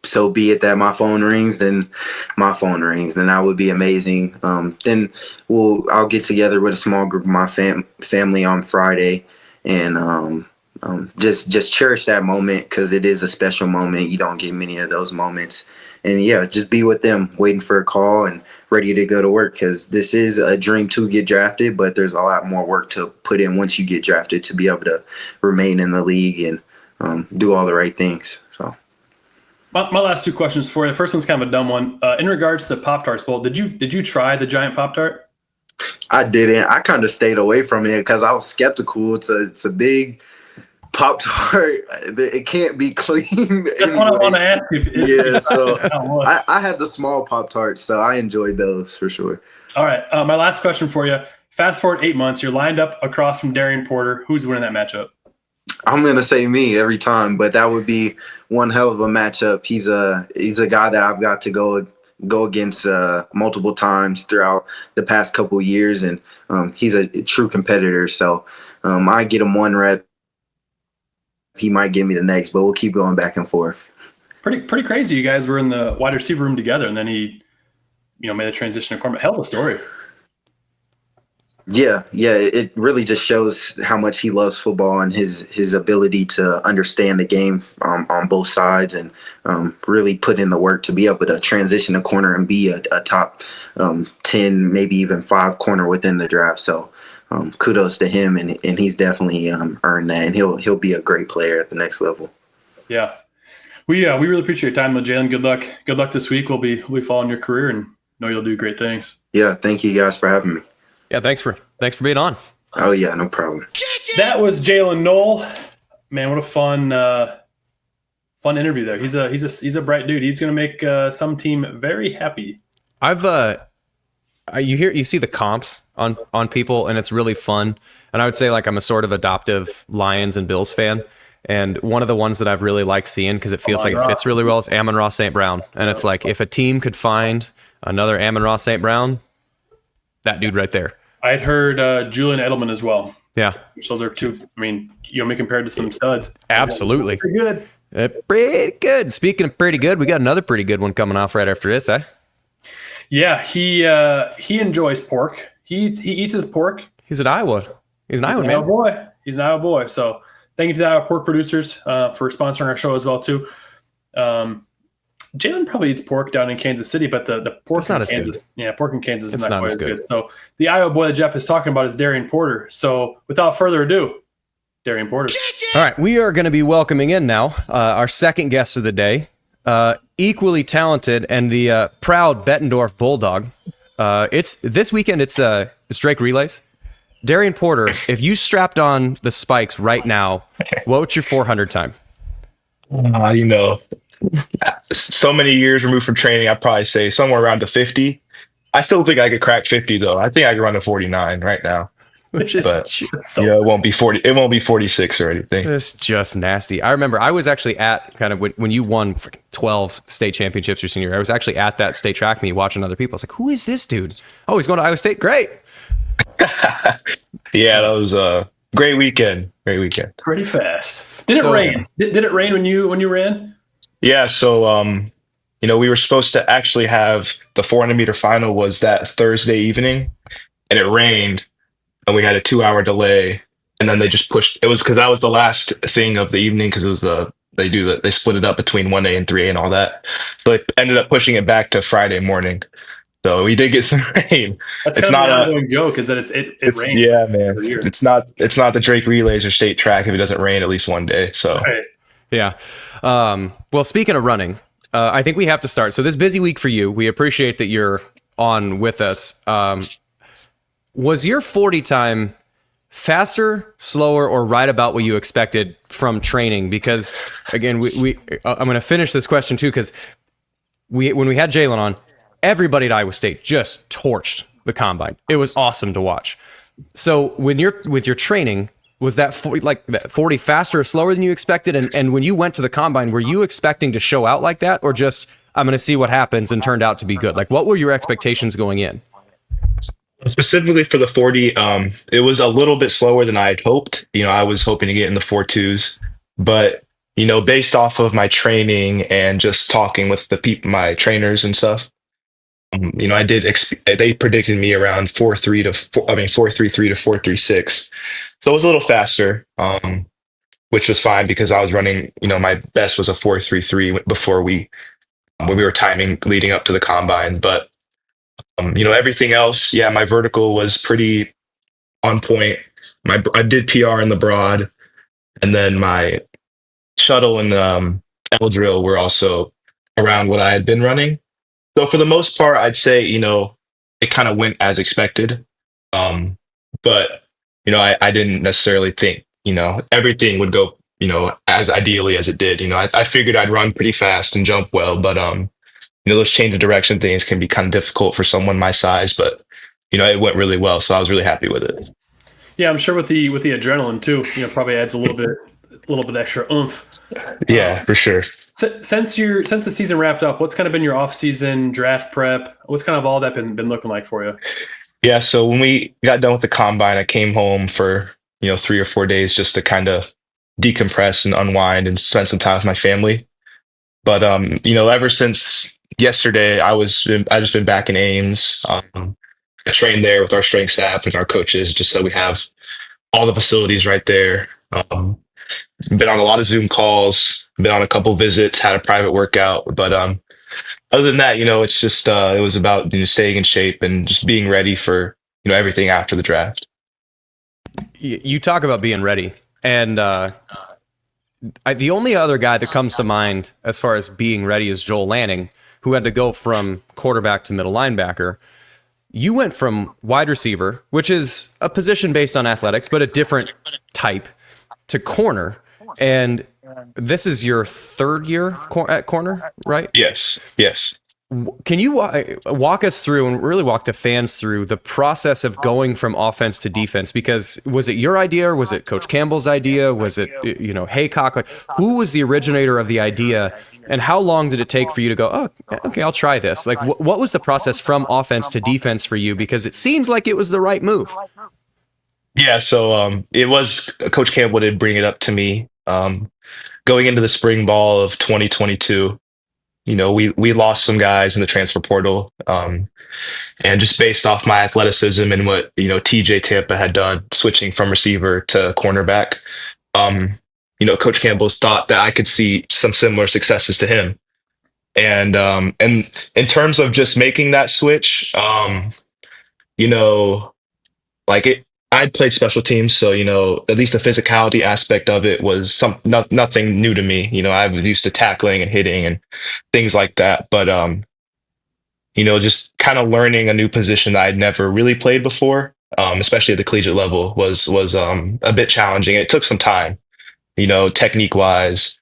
so be it that my phone rings, then my phone rings, then that would be amazing. Then I'll get together with a small group of my family on Friday, and just cherish that moment, because it is a special moment. You don't get many of those moments. And yeah, just be with them, waiting for a call and ready to go to work, because this is a dream to get drafted, but there's a lot more work to put in once you get drafted to be able to remain in the league and do all the right things. So my last 2 questions for you. The first one's kind of a dumb one. In regards to the Pop-Tarts Bowl, did you try the giant Pop-Tart? I didn't. I kind of stayed away from it because I was skeptical. It's a big Pop-Tart. It can't be clean. That's anyway. What I want to ask you. Yeah, so I had the small Pop-Tarts, so I enjoyed those for sure. All right, my last question for you. Fast forward 8 months, you're lined up across from Darien Porter. Who's winning that matchup? I'm gonna say me every time, but that would be one hell of a matchup. He's a guy that I've got to go against multiple times throughout the past couple of years, and he's a true competitor. So I get him one rep, he might give me the next, but we'll keep going back and forth. Pretty crazy. You guys were in the wide receiver room together, and then he, made a transition to cornerback. Hell of a story. Yeah, it really just shows how much he loves football and his ability to understand the game on both sides, and really put in the work to be able to transition a corner and be a top 10, maybe even 5 corner within the draft. So kudos to him, and he's definitely earned that, and he'll be a great player at the next level. Yeah, we really appreciate your time, Jaylin. Good luck this week. We'll be following your career, and know you'll do great things. Yeah, thank you guys for having me. Yeah, thanks for being on. Oh yeah, no problem. That was Jaylin Noel. Man, what a fun interview there. He's a bright dude. He's going to make some team very happy. You see the comps on people, and it's really fun. And I would say, like, I'm a sort of adoptive Lions and Bills fan. And one of the ones that I've really liked seeing, because it feels like it fits really well, is Amon-Ra St. Brown. And it's like, if a team could find another Amon-Ra St. Brown, that dude right there. I'd heard Julian Edelman as well. Yeah. Those are two, I mean, me compared to some studs. Absolutely. Pretty good. Pretty good. Speaking of pretty good, we got another pretty good one coming off right after this, eh? Yeah, he enjoys pork. He eats his pork. He's at Iowa. He's an Iowa man. Boy. He's an Iowa boy. So thank you to the Iowa pork producers for sponsoring our show as well too. Jaylin probably eats pork down in Kansas City, but the pork in Kansas, pork in Kansas is not quite as good. So the Iowa boy that Jeff is talking about is Darien Porter. So without further ado, Darien Porter. All right, we are going to be welcoming in now our second guest of the day. Equally talented and the proud Bettendorf Bulldog. It's this weekend. It's Drake Relays. Darien Porter, if you strapped on the spikes right now, what would your 400 time? So many years removed from training, I'd probably say somewhere around the 50. I still think I could crack 50 though. I think I could run a 49 right now. But it won't be 40. It won't be 46 or anything. It's just nasty. I remember I was actually at kind of when you won 12 state championships your senior year. I was actually at that state track meet watching other people. I was like, who is this dude? Oh, he's going to Iowa State. Great. Yeah, that was a great weekend. Pretty fast. Did it rain? Did it rain when you ran? Yeah. So, we were supposed to actually have the 400-meter final was that Thursday evening, and it rained, and we had a 2-hour delay, and then they just pushed. It was because that was the last thing of the evening because it was they split it up between 1A and 3A and all that. So they ended up pushing it back to Friday morning. So we did get some rain. That's kind of an ongoing joke is that it rains. Yeah, man. It's not the Drake Relays or state track if it doesn't rain at least one day. So right. Yeah. Well, speaking of running, I think we have to start. So this busy week for you, we appreciate that you're on with us. Was your 40 time faster, slower, or right about what you expected from training? Because again, I'm going to finish this question too, because when we had Jaylin on, everybody at Iowa State just torched the combine. It was awesome to watch. So with your training, was that 40 faster or slower than you expected? And when you went to the combine, were you expecting to show out like that, or just I'm going to see what happens and turned out to be good? Like, what were your expectations going in? Specifically for the 40, it was a little bit slower than I had hoped. I was hoping to get in the 4.2s, but based off of my training and just talking with my trainers and stuff, I did. They predicted me around 4.33 to 4.36, so it was a little faster, which was fine because I was running. My best was a 4.33 before when we were timing leading up to the combine, but. Everything else, yeah, my vertical was pretty on point. I did PR in the broad, and then my shuttle and L drill were also around what I had been running. So for the most part, I'd say, it kind of went as expected. But, I didn't necessarily think, everything would go, as ideally as it did. I figured I'd run pretty fast and jump well, but, those change of direction things can be kind of difficult for someone my size, but it went really well, so I was really happy with it. Yeah, I'm sure with the adrenaline too, probably adds a little bit extra oomph. Yeah, for sure. Since the season wrapped up, what's kind of been your off-season draft prep? What's kind of all that been looking like for you? Yeah, so when we got done with the combine, I came home for 3 or 4 days just to kind of decompress and unwind and spend some time with my family. But ever since yesterday, I just been back in Ames. I trained there with our strength staff and our coaches, just so we have all the facilities right there. Been on a lot of Zoom calls, been on a couple visits, had a private workout. But other than that, it's just it was about staying in shape and just being ready for everything after the draft. You talk about being ready, and the only other guy that comes to mind as far as being ready is Joel Lanning, who had to go from quarterback to middle linebacker. you went from wide receiver, which is a position based on athletics, but a different type, to corner. And this is your third year at corner, right? Yes. Can you walk us through and really walk the fans through the process of going from offense to defense? Because was it your idea, or was it Coach Campbell's idea? Was it, Haycock? Like, who was the originator of the idea, and how long did it take for you to go, oh, okay, I'll try this? Like, what was the process from offense to defense for you? Because it seems like it was the right move. Yeah. So it was Coach Campbell did bring it up to me going into the spring ball of 2022. We lost some guys in the transfer portal. And just based off my athleticism and what, TJ Tampa had done, switching from receiver to cornerback, Coach Campbell's thought that I could see some similar successes to him. And in terms of just making that switch, I'd played special teams, so at least the physicality aspect of it was nothing new to me. I was used to tackling and hitting and things like that, but just kind of learning a new position that I'd never really played before, especially at the collegiate level, was a bit challenging. It took some time, technique wise,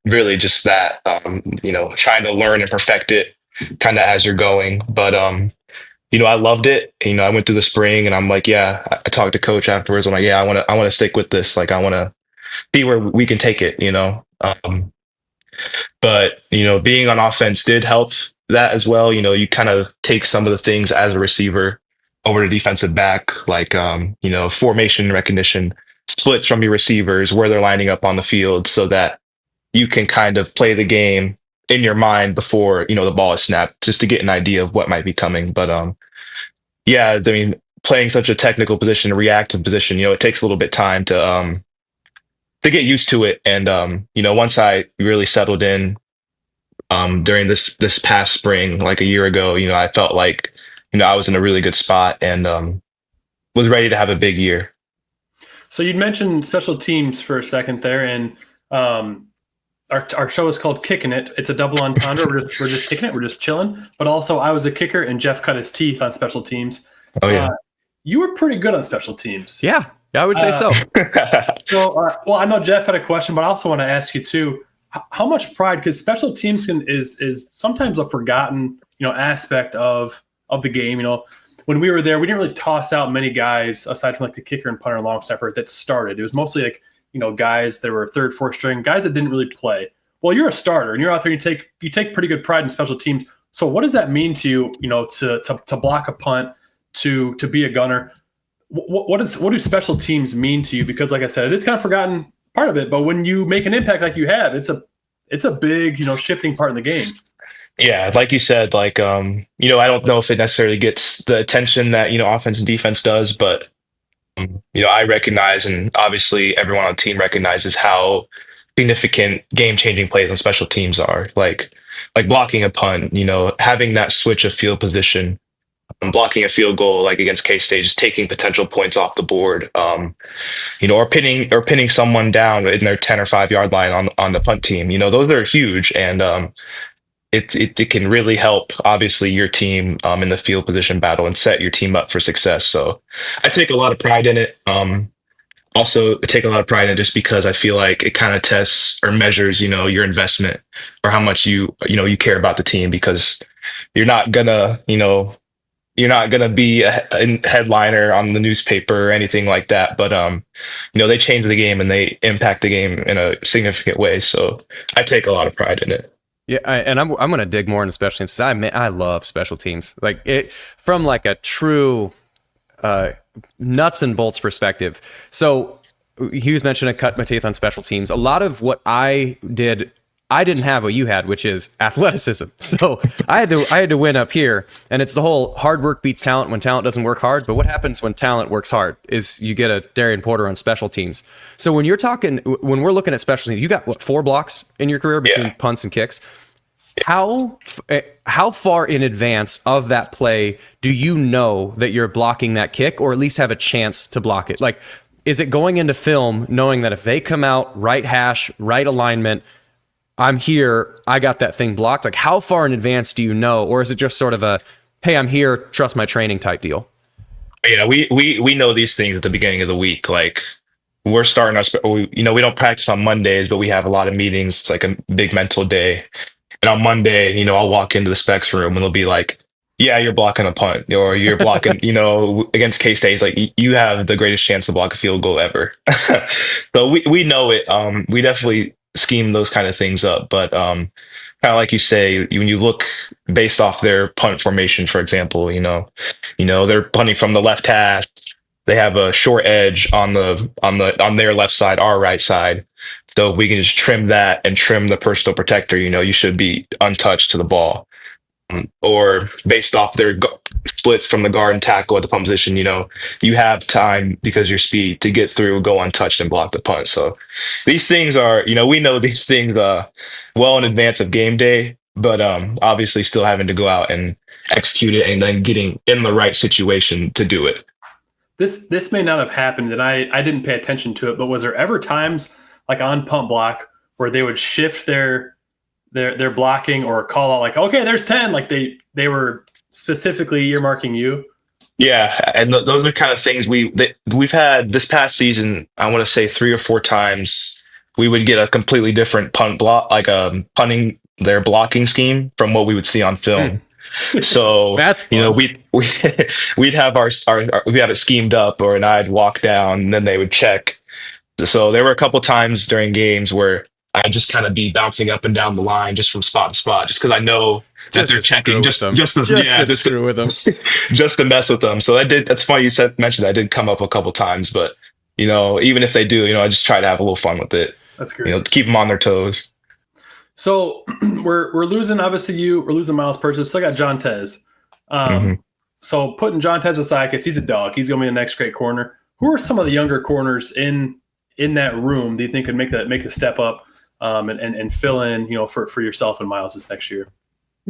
really just that, trying to learn and perfect it kind of as you're going, but. I loved it. I went through the spring, and I'm like, yeah. I talked to Coach afterwards. I'm like, yeah, I want to stick with this. Like, I want to be where we can take it. But being on offense did help that as well. You kind of take some of the things as a receiver over to defensive back, like formation recognition, splits from your receivers, where they're lining up on the field, so that you can kind of play the game in your mind before the ball is snapped, just to get an idea of what might be coming. But playing such a technical position, a reactive position, it takes a little bit time to get used to it. And once I really settled in during this past spring, like a year ago, I felt like I was in a really good spot and was ready to have a big year. So you'd mentioned special teams for a second there, and Our show is called Kickin It. It's a double entendre. We're just kicking it. We're just chilling. But also, I was a kicker, and Jeff cut his teeth on special teams. Oh, yeah. You were pretty good on special teams. Yeah, I would say so. Well, I know Jeff had a question, but I also want to ask you, too, how much pride, because special teams is sometimes a forgotten aspect of the game. When we were there, we didn't really toss out many guys, aside from like the kicker and punter and long snapper, that started. It was mostly like, guys that were third, fourth string, guys that didn't really play. Well, you're a starter, and you're out there. You take pretty good pride in special teams. So, what does that mean to you? To block a punt, to be a gunner. What do special teams mean to you? Because, like I said, it's kind of forgotten part of it. But when you make an impact like you have, it's a big shifting part in the game. Yeah, like you said, I don't know if it necessarily gets the attention that offense and defense does, but. I recognize, and obviously everyone on the team recognizes how significant game-changing plays on special teams are. Like blocking a punt, having that switch of field position, blocking a field goal, like against K-State, just taking potential points off the board, or pinning someone down in their 10 or 5 yard line on the punt team. Those are huge, and it can really help, obviously, your team in the field position battle and set your team up for success. So I take a lot of pride in it. Also take a lot of pride in it just because I feel like it kind of tests or measures, your investment or how much you care about the team, because you're not gonna be a headliner on the nuppaper or anything like that. But they change the game and they impact the game in a significant way. So I take a lot of pride in it. Yeah, and I'm going to dig more into special teams. I love special teams. Like it from like a true nuts and bolts perspective. So he was mentioning cut my teeth on special teams. A lot of what I did, I didn't have what you had, which is athleticism. So I had to win up here, and it's the whole hard work beats talent when talent doesn't work hard. But what happens when talent works hard is you get a Darien Porter on special teams. So when we're looking at special teams, you got 4 blocks in your career between punts and kicks. How far in advance of that play do you know that you're blocking that kick, or at least have a chance to block it? Like, is it going into film knowing that if they come out right hash, right alignment, I'm here, I got that thing blocked? Like, how far in advance do you know? Or is it just sort of hey, I'm here, trust my training type deal. Yeah, we know these things at the beginning of the week. Like we're starting we don't practice on Mondays, but we have a lot of meetings. It's like a big mental day. And on Monday, I'll walk into the specs room and it'll be like, yeah, you're blocking a punt or you're blocking, against K-State. It's like you have the greatest chance to block a field goal ever. So we know it. We definitely scheme those kind of things up. But kind of like you say, when you look based off their punt formation, for example, they're punting from the left hash. They have a short edge on their left side, our right side. So we can just trim that and trim the personal protector. You should be untouched to the ball. Or based off their splits from the guard and tackle at the punt position, you have time because of your speed to get through, go untouched, and block the punt. So these things are, we know these things well in advance of game day, but obviously still having to go out and execute it and then getting in the right situation to do it. This may not have happened, and I didn't pay attention to it, but was there ever times like on punt block where they would shift their blocking or call out like, okay, there's 10, like they were specifically earmarking you? Yeah, and those are kind of things we've had this past season. I want to say 3 or 4 times we would get a completely different punt block, like punting their blocking scheme from what we would see on film. So that's fun. We'd have we have it schemed up, and I'd walk down, and then they would check. So there were a couple times during games where I'd just kind of be bouncing up and down the line just from spot to spot, just because I know that they're checking, just to screw with them, just to mess with them. So that's funny you mentioned I did come up a couple times, but even if they do, I just try to have a little fun with it. That's great. Keep them on their toes. So we're losing, obviously we're losing Miles Purchase. Still got John Tez. So putting John Tez aside, because he's a dog, he's going to be the next great corner. Who are some of the younger corners in that room do you think could make a step up and fill in, for yourself and Miles this next year?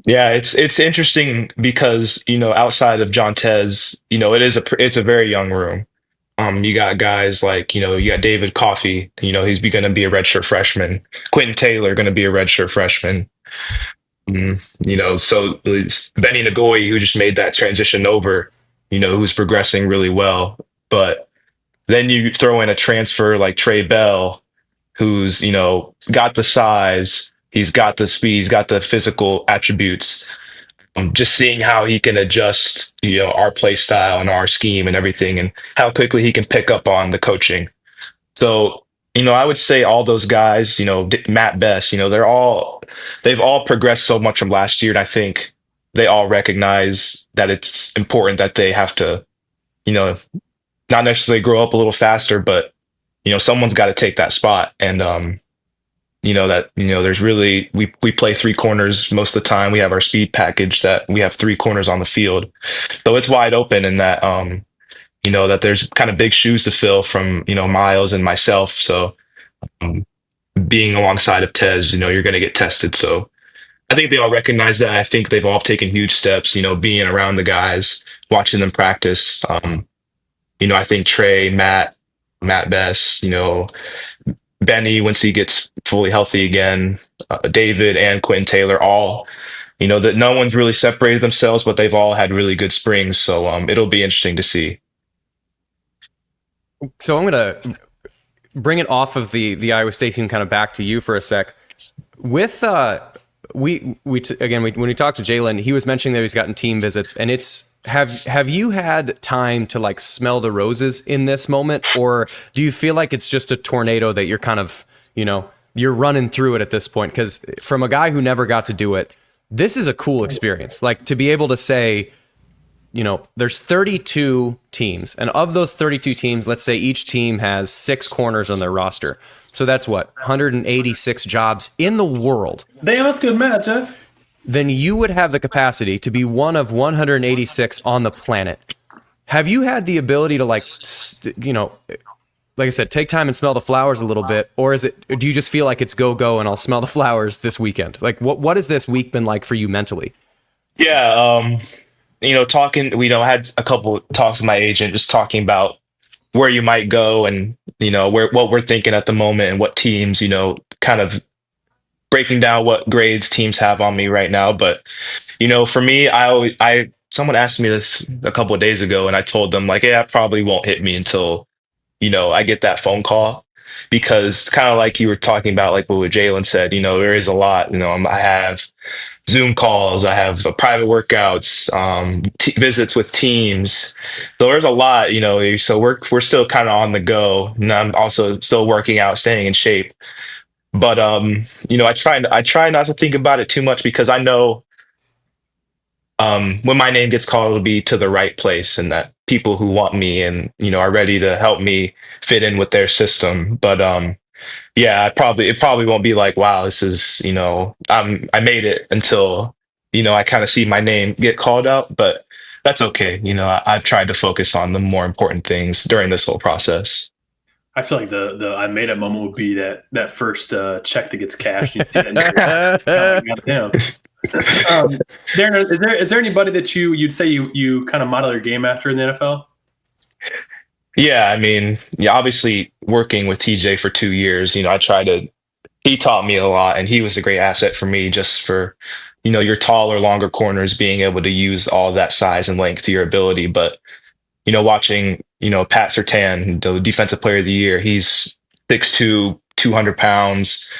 Yeah, it's interesting because, outside of John Tez, it's a very young room. You got guys like, you got David Coffey, he's going to be a redshirt freshman. Quentin Taylor going to be a redshirt freshman. So it's Benny Nagoy, who just made that transition over, who's progressing really well. But then you throw in a transfer like Trey Bell, who's, got the size, he's got the speed, he's got the physical attributes. Just seeing how he can adjust, our play style and our scheme and everything, and how quickly he can pick up on the coaching. So, I would say all those guys, Matt Best, they've all progressed so much from last year. And I think they all recognize that it's important that they have to, not necessarily grow up a little faster, but, someone's got to take that spot. And, there's really, we play 3 corners most of the time. We have our speed package that we have 3 corners on the field. So it's wide open in that, that there's kind of big shoes to fill from, Miles and myself. So being alongside of Tez, you're going to get tested. So I think they all recognize that. I think they've all taken huge steps, being around the guys, watching them practice. I think Trey, Matt Best, Benny, once he gets fully healthy again, David and Quentin Taylor, all, that no one's really separated themselves, but they've all had really good springs. So it'll be interesting to see. So I'm going to bring it off of the Iowa State team kind of back to you for a sec. With when we talked to Jaylin, he was mentioning that he's gotten team visits, and have you had time to like smell the roses in this moment, or do you feel like it's just a tornado that you're kind of, you're running through it at this point? Because from a guy who never got to do it, this is a cool experience. Like to be able to say, there's 32 teams, and of those 32 teams, let's say each team has 6 corners on their roster. So that's 186 jobs in the world. Damn, that's good math, Jeff. Then you would have the capacity to be one of 186 on the planet. Have you had the ability to like I said, take time and smell the flowers a little bit, or do you just feel like it's go and I'll smell the flowers this weekend? Like what has this week been like for you mentally? Yeah, talking, I had a couple talks with my agent, just talking about where you might go and, what we're thinking at the moment and what teams, kind of breaking down what grades teams have on me right now. But, for me, I someone asked me this a couple of days ago, and I told them like, yeah, it probably won't hit me until I get that phone call, because kind of like you were talking about, like what Jaylin said, there is a lot. I have Zoom calls, I have private workouts, visits with teams. So there's a lot, So we're still kind of on the go, and I'm also still working out, staying in shape. But I try not to think about it too much, because I know when my name gets called, it'll be to the right place, and that people who want me and are ready to help me fit in with their system. But yeah, it probably won't be like, wow, this is I made it, until I kind of see my name get called out. But that's okay. I've tried to focus on the more important things during this whole process. I feel like the I made it moment would be that first check that gets cashed. You see that goddamn. Darren, is there anybody that you'd say you kind of model your game after in the NFL? Yeah, I mean, yeah, obviously working with TJ for 2 years, he taught me a lot, and he was a great asset for me, just for, your taller, longer corners being able to use all that size and length to your ability. But, watching, Pat Surtain, the defensive player of the year, he's 6'2", 200 pounds,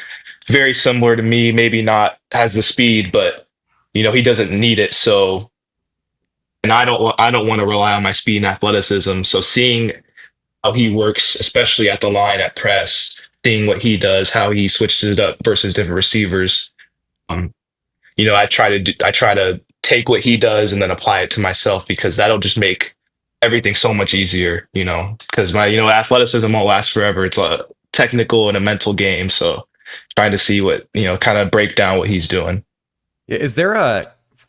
very similar to me, maybe not has the speed, but, he doesn't need it. So, and I don't want to rely on my speed and athleticism. So seeing how he works, especially at the line at press, seeing what he does, how he switches it up versus different receivers. I try to take what he does and then apply it to myself, because that'll just make everything so much easier, because my, athleticism won't last forever. It's a technical and a mental game. So trying to see what, kind of break down what he's doing. Is there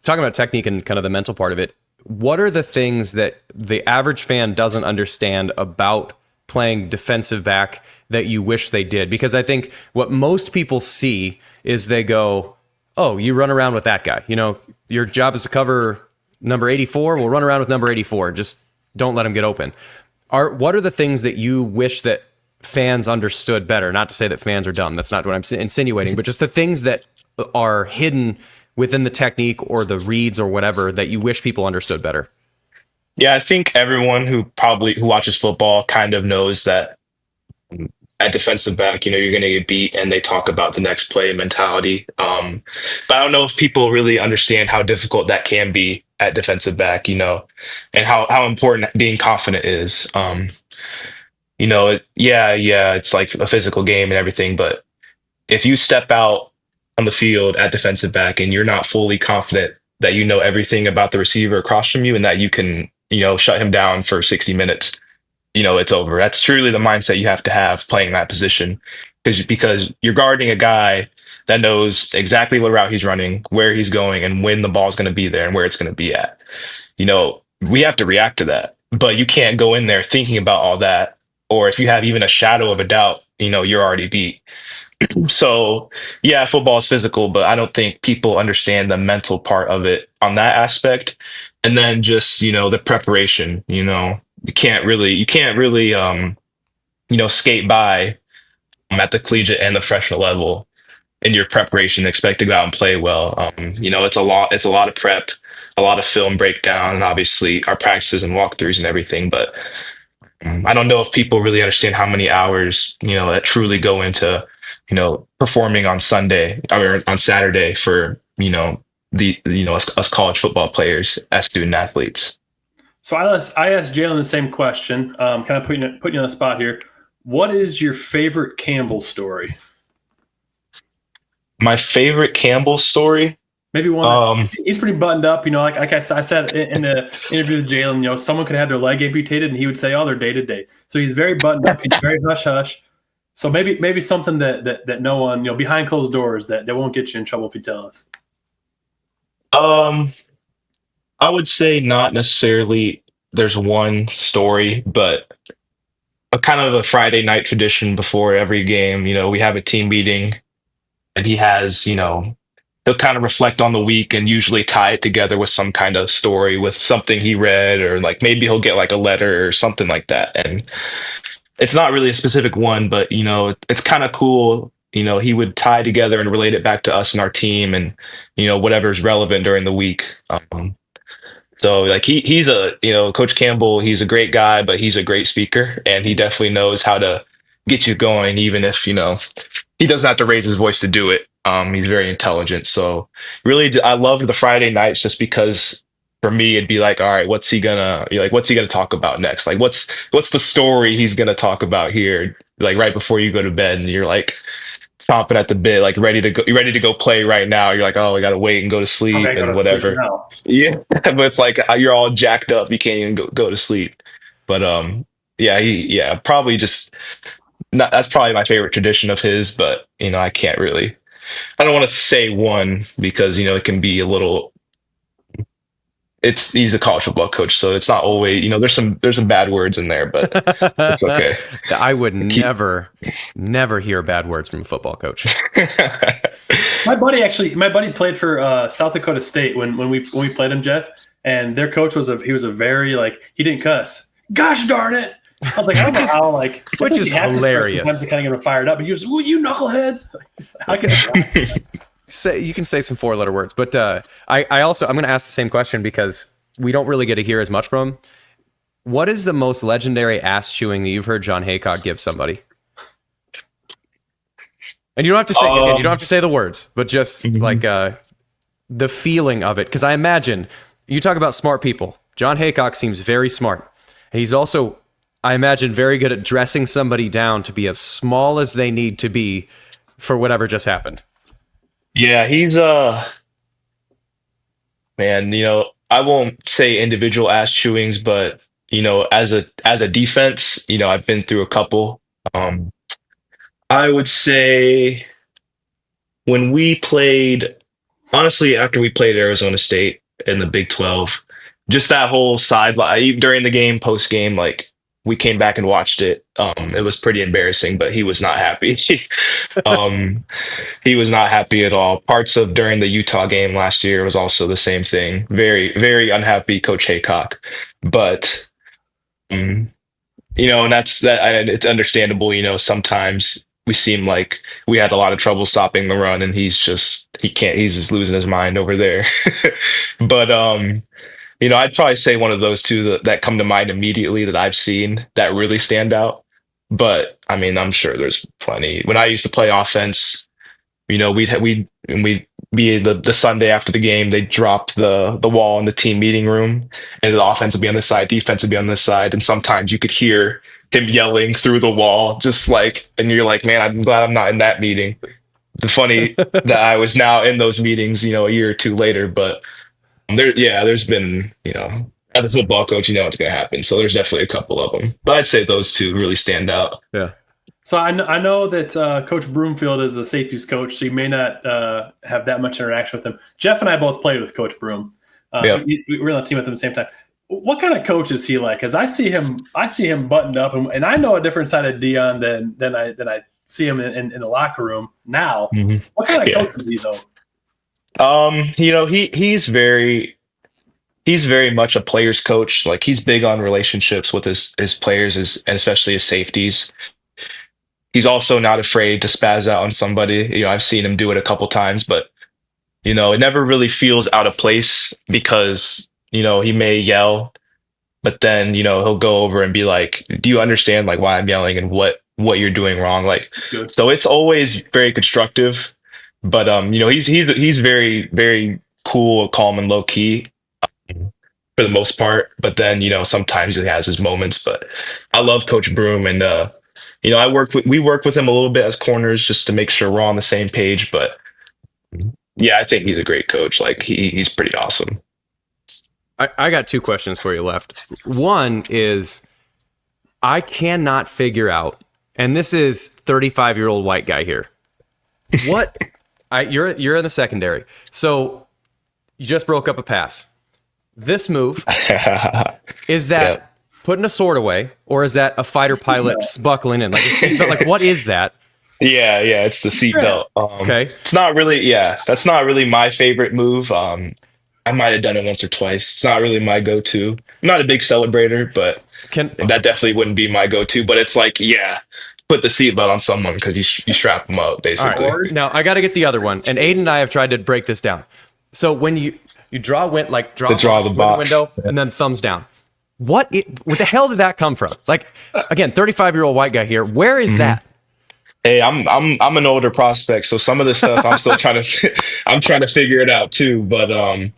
talking about technique and kind of the mental part of it, what are the things that the average fan doesn't understand about playing defensive back that you wish they did? Because I think what most people see is they go, oh, you run around with that guy. Your job is to cover number 84. We'll run around with number 84. Just don't let him get open. What are the things that you wish that fans understood better? Not to say that fans are dumb. That's not what I'm insinuating, but just the things that are hidden within the technique or the reads or whatever that you wish people understood better. Yeah, I think everyone who watches football kind of knows that at defensive back, you're going to get beat, and they talk about the next play mentality. But I don't know if people really understand how difficult that can be at defensive back, and how important being confident is. It's like a physical game and everything, but if you step out on the field at defensive back and you're not fully confident that you know everything about the receiver across from you, and that you can, shut him down for 60 minutes, it's over. That's truly the mindset you have to have playing that position, because you're guarding a guy that knows exactly what route he's running, where he's going, and when the ball's going to be there and where it's going to be at. We have to react to that, but you can't go in there thinking about all that. Or if you have even a shadow of a doubt, you're already beat. So yeah, football is physical, but I don't think people understand the mental part of it on that aspect. And then just, the preparation, you can't really, skate by at the collegiate and the freshman level in your preparation, expect to go out and play well. It's a lot of prep, a lot of film breakdown, and obviously our practices and walkthroughs and everything. But I don't know if people really understand how many hours, that truly go into, performing on Sunday or on Saturday for, us college football players as student athletes. So I asked Jaylin the same question, kind of putting you on the spot here. What is your favorite Campbell story? My favorite Campbell story? Maybe one. He's pretty buttoned up, like I said in the interview with Jaylin, someone could have their leg amputated and he would say, oh, they're day to day. So he's very buttoned up. He's very hush hush. So maybe something that no one, behind closed doors that won't get you in trouble if you tell us. I would say not necessarily there's one story, but a kind of a Friday night tradition before every game. We have a team meeting, and he has, he'll kind of reflect on the week and usually tie it together with some kind of story, with something he read, or like maybe he'll get like a letter or something like that. And it's not really a specific one, but it's kind of cool. He would tie together and relate it back to us and our team, and whatever's relevant during the week. So like he's a, Coach Campbell, he's a great guy, but he's a great speaker, and he definitely knows how to get you going, even if, he doesn't have to raise his voice to do it. He's very intelligent. So really, I loved the Friday nights just because for me, it'd be like, all right, what's he gonna talk about next? Like, what's the story he's gonna talk about here? Like right before you go to bed, and you're like chomping at the bit, like ready to go play right now. You're like, oh, I gotta wait and go to sleep Okay, go and to whatever. sleep now. Yeah, but it's like you're all jacked up, you can't even go to sleep. But probably just not. That's probably my favorite tradition of his. But I can't really. I don't want to say one because it can be a little. He's a college football coach, so it's not always. There's some bad words in there, but it's okay. I would never hear bad words from a football coach. My buddy played for South Dakota State when we played him, Jeff, and their coach was a very he didn't cuss. Gosh darn it! I was like, I don't know how which is hilarious. Sometimes to kind of get him fired up, and he was, well, you knuckleheads. I can You can say some 4-letter words, but I'm going to ask the same question because we don't really get to hear as much from him. What is the most legendary ass chewing that you've heard John Haycock give somebody? And you don't have to say you don't have to say the words, but just the feeling of it. Because I imagine you talk about smart people. John Haycock seems very smart, and he's also, I imagine, very good at dressing somebody down to be as small as they need to be for whatever just happened. Yeah, he's man, I won't say individual ass chewings, but as a defense, I've been through a couple. I would say when we played, honestly, after we played Arizona State in the Big 12, just that whole sideline during the game, post game, we came back and watched it. It was pretty embarrassing, but he was not happy. He was not happy at all. Parts of during the Utah game last year was also the same thing. Very, very unhappy, Coach Haycock. But, and that's that. It's understandable. Sometimes we seem like we had a lot of trouble stopping the run, and he's just losing his mind over there. But, I'd probably say one of those two that come to mind immediately that I've seen that really stand out. But I mean, I'm sure there's plenty. When I used to play offense, we'd be the Sunday after the game, they'd drop the wall in the team meeting room, and the offense would be on this side, defense would be on this side, and sometimes you could hear him yelling through the wall, and you're like, man, I'm glad I'm not in that meeting. The funny that I was now in those meetings, a year or two later, but. There's been, as a football coach, it's going to happen. So there's definitely a couple of them. But I'd say those two really stand out. Yeah. So I know that Coach Broomfield is a safeties coach, so you may not have that much interaction with him. Jeff and I both played with Coach Broom. We were on the team at the same time. What kind of coach is he like? Because I see him buttoned up, and I know a different side of Dion than I see him in the locker room now. Mm-hmm. What kind of coach is he though? He's very much a player's coach. Like, he's big on relationships with his players, and especially his safeties. He's also not afraid to spaz out on somebody. I've seen him do it a couple times, but it never really feels out of place because he may yell, but then he'll go over and be like, do you understand why I'm yelling and what you're doing wrong? So it's always very constructive. But he's very, very cool, calm, and low key for the most part. But then sometimes he has his moments. But I love Coach Broom, and we work with him a little bit as corners just to make sure we're on the same page. But yeah, I think he's a great coach. He's pretty awesome. I got two questions for you left. One is, I cannot figure out, and this is 35-year-old white guy here. What? You're in the secondary, so you just broke up a pass. This move, is that putting a sword away, or is that a fighter pilot buckling in, like a seatbelt? Like, what is that? Yeah, it's the seatbelt. Okay, it's not really. Yeah, that's not really my favorite move. I might have done it once or twice. It's not really my go-to. I'm not a big celebrator, but that definitely wouldn't be my go-to. But it's put the seatbelt on someone because you strap them up, basically. Right. Now, I got to get the other one. And Aiden and I have tried to break this down. So when You draw the box window, and then thumbs down. What the hell did that come from? Like, again, 35-year-old white guy here. Where is that? Hey, I'm an older prospect, so some of the stuff I'm still trying to figure it out too. But I'm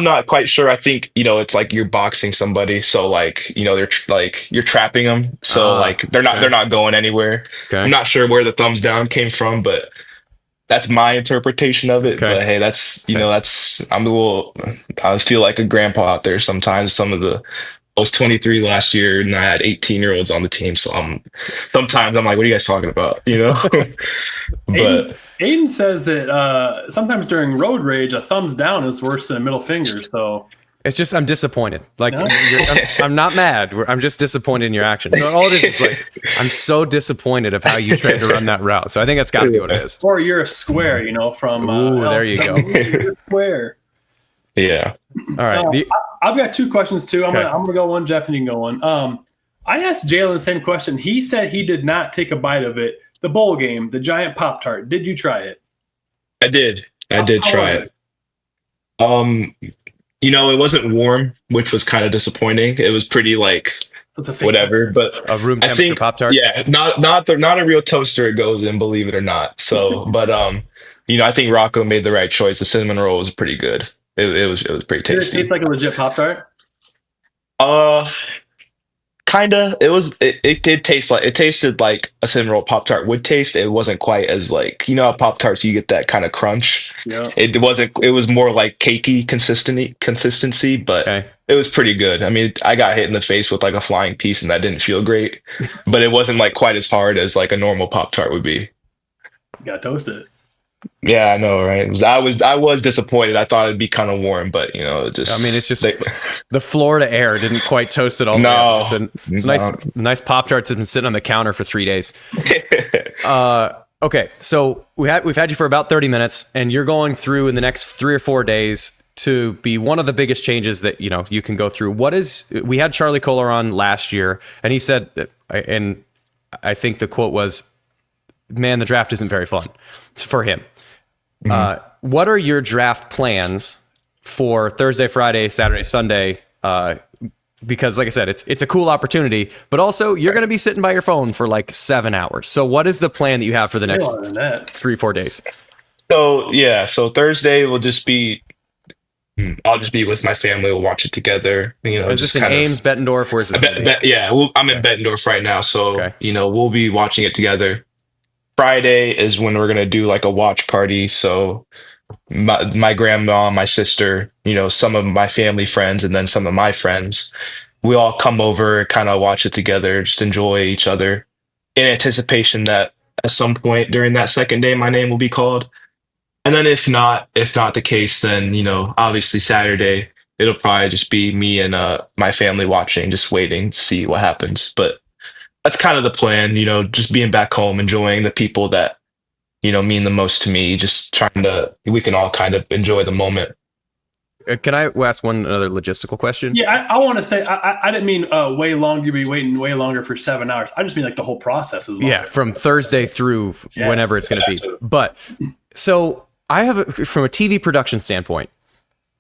not quite sure. I think it's like you're boxing somebody, so like they're you're trapping them, so like they're not going anywhere. Okay. I'm not sure where the thumbs down came from, but that's my interpretation of it. Okay. But hey, I feel like a grandpa out there sometimes. I was 23 last year and I had 18-year-olds on the team. So sometimes I'm like, what are you guys talking about? But Aiden says that sometimes during road rage, a thumbs down is worse than a middle finger. So it's just, I'm disappointed. Like, I'm not mad. I'm just disappointed in your action. So all it is like, I'm so disappointed of how you tried to run that route. So I think that's got to be what it is. Or you're a square, from. Ooh, there you go. You're a square. Yeah. All right. I've got two questions too. I'm Okay. gonna go one, Jeff, and you can go one. I asked Jaylin the same question. He said he did not take a bite of it. The bowl game, the giant Pop-Tart. Did you try it? I did. I did How try was it. It wasn't warm, which was kind of disappointing. It was pretty like So it's a fake whatever, but A room I temperature think Pop-Tart? yeah, not a real toaster it goes in, believe it or not. So, but I think Rocco made the right choice. The cinnamon roll was pretty good. It was pretty Did it tasty. taste like a legit Pop-Tart? Kinda. It did taste like it tasted like a cinnamon roll Pop-Tart would taste. It wasn't quite as like how Pop-Tarts you get that kind of crunch. Yeah. It was more like cakey consistency, but Okay. it was pretty good. I mean, I got hit in the face with like a flying piece and that didn't feel great. But it wasn't like quite as hard as like a normal Pop-Tart would be. You got toasted. Yeah, I know, right? I was disappointed. I thought it'd be kind of warm, but It's just the Florida air didn't quite toast it all. No. It's nice Pop-Tarts have been sitting on the counter for 3 days. Okay, so we've had you for about 30 minutes, and you're going through in the next 3 or 4 days to be one of the biggest changes that you can go through. We had Charlie Kohler on last year, and he said, and I think the quote was, "Man, the draft isn't very fun for him." What are your draft plans for Thursday, Friday, Saturday, Sunday? Because like I said, it's a cool opportunity, but also you're going to be sitting by your phone for like 7 hours. So what is the plan that you have for the next 3-4 days? So Thursday will just be, I'll just be with my family. We'll watch it together. Is this in Ames, Bettendorf? Where's this? I'm in Bettendorf right now. So, Okay. We'll be watching it together. Friday is when we're going to do like a watch party. So my grandma, my sister, some of my family friends, and then some of my friends, we all come over, kind of watch it together, just enjoy each other in anticipation that at some point during that second day, my name will be called. And then if not the case, then, obviously Saturday, it'll probably just be me and my family watching, just waiting to see what happens. But that's kind of the plan, just being back home, enjoying the people that, mean the most to me, just we can all kind of enjoy the moment. Can I ask another logistical question? Yeah, I want to say, I didn't mean way longer, you'll be waiting way longer for 7 hours. I just mean like the whole process is longer. Yeah, from Thursday through whenever it's going to be. But so I have, from a TV production standpoint,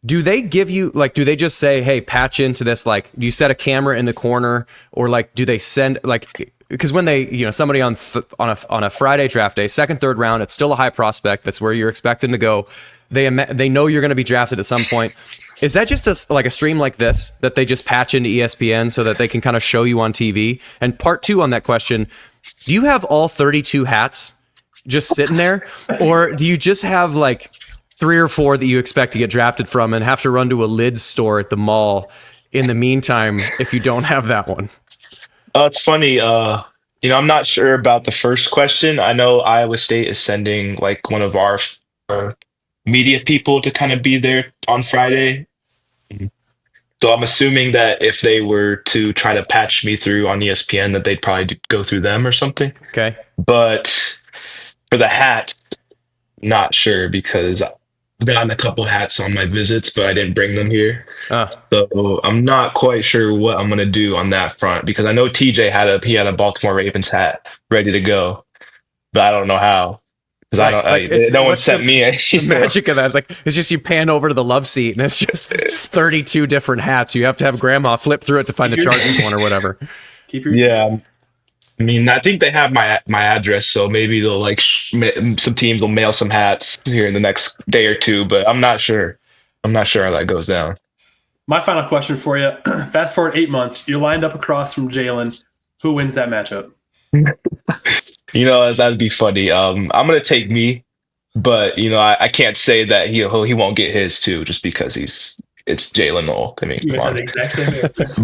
do they give you, like, do they just say, hey, patch into this? Like, do you set a camera in the corner, or like, do they send, like, because when they, somebody on a Friday draft day, second, third round, it's still a high prospect. That's where you're expecting to go. They know you're going to be drafted at some point. Is that just a stream like this that they just patch into ESPN so that they can kind of show you on TV? And part two on that question, do you have all 32 hats just sitting there, or do you just have like 3 or 4 that you expect to get drafted from and have to run to a lids store at the mall in the meantime if you don't have that one? It's funny. I'm not sure about the first question. I know Iowa State is sending like one of our media people to kind of be there on Friday. So I'm assuming that if they were to try to patch me through on ESPN, that they'd probably go through them or something. Okay. But for the hat, not sure, because I've gotten a couple hats on my visits, but I didn't bring them here. So I'm not quite sure what I'm going to do on that front, because I know TJ had a Baltimore Ravens hat ready to go, but I don't know how. because Right. no one What's sent me any. The magic of that, like, it's just you pan over to the love seat and it's just 32 different hats. You have to have grandma flip through it to find a Chargers one or whatever. Keep your Yeah. I mean, I think they have my address, so maybe they'll like some teams will mail some hats here in the next day or two, but I'm not sure. I'm not sure how that goes down. My final question for you. Fast forward 8 months. You're lined up across from Jaylin. Who wins that matchup? You know, that'd be funny. I'm gonna take me, but you know, I can't say that he won't get his too, just because it's Jaylin Noel. I mean, You come guys on. had the exact same answer.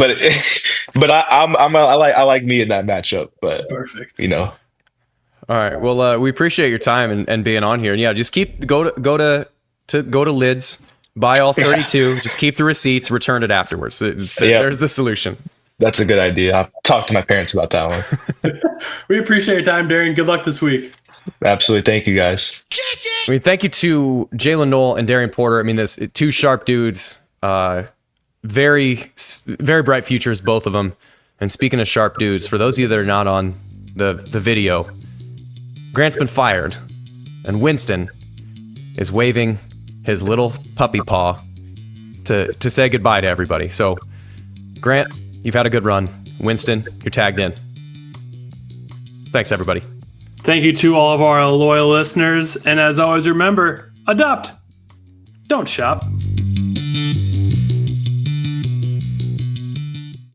but I like me in that matchup. But Perfect. you know, All right. Well, we appreciate your time and being on here. And yeah, just go to Lids, buy all 32, just keep the receipts, return it afterwards. There's the solution. that's a good idea. I'll talk to my parents about that one. We appreciate your time, Darien. Good luck this week. Absolutely. Thank you guys. I mean, thank you to Jaylin Noel and Darien Porter. I mean, this two sharp dudes, very, very bright futures, both of them. And speaking of sharp dudes, for those of you that are not on the video, Grant's been fired, and Winston is waving his little puppy paw to say goodbye to everybody. So, Grant, you've had a good run. Winston, you're tagged in. Thanks, everybody. Thank you to all of our loyal listeners. And as always, remember, adopt. Don't shop.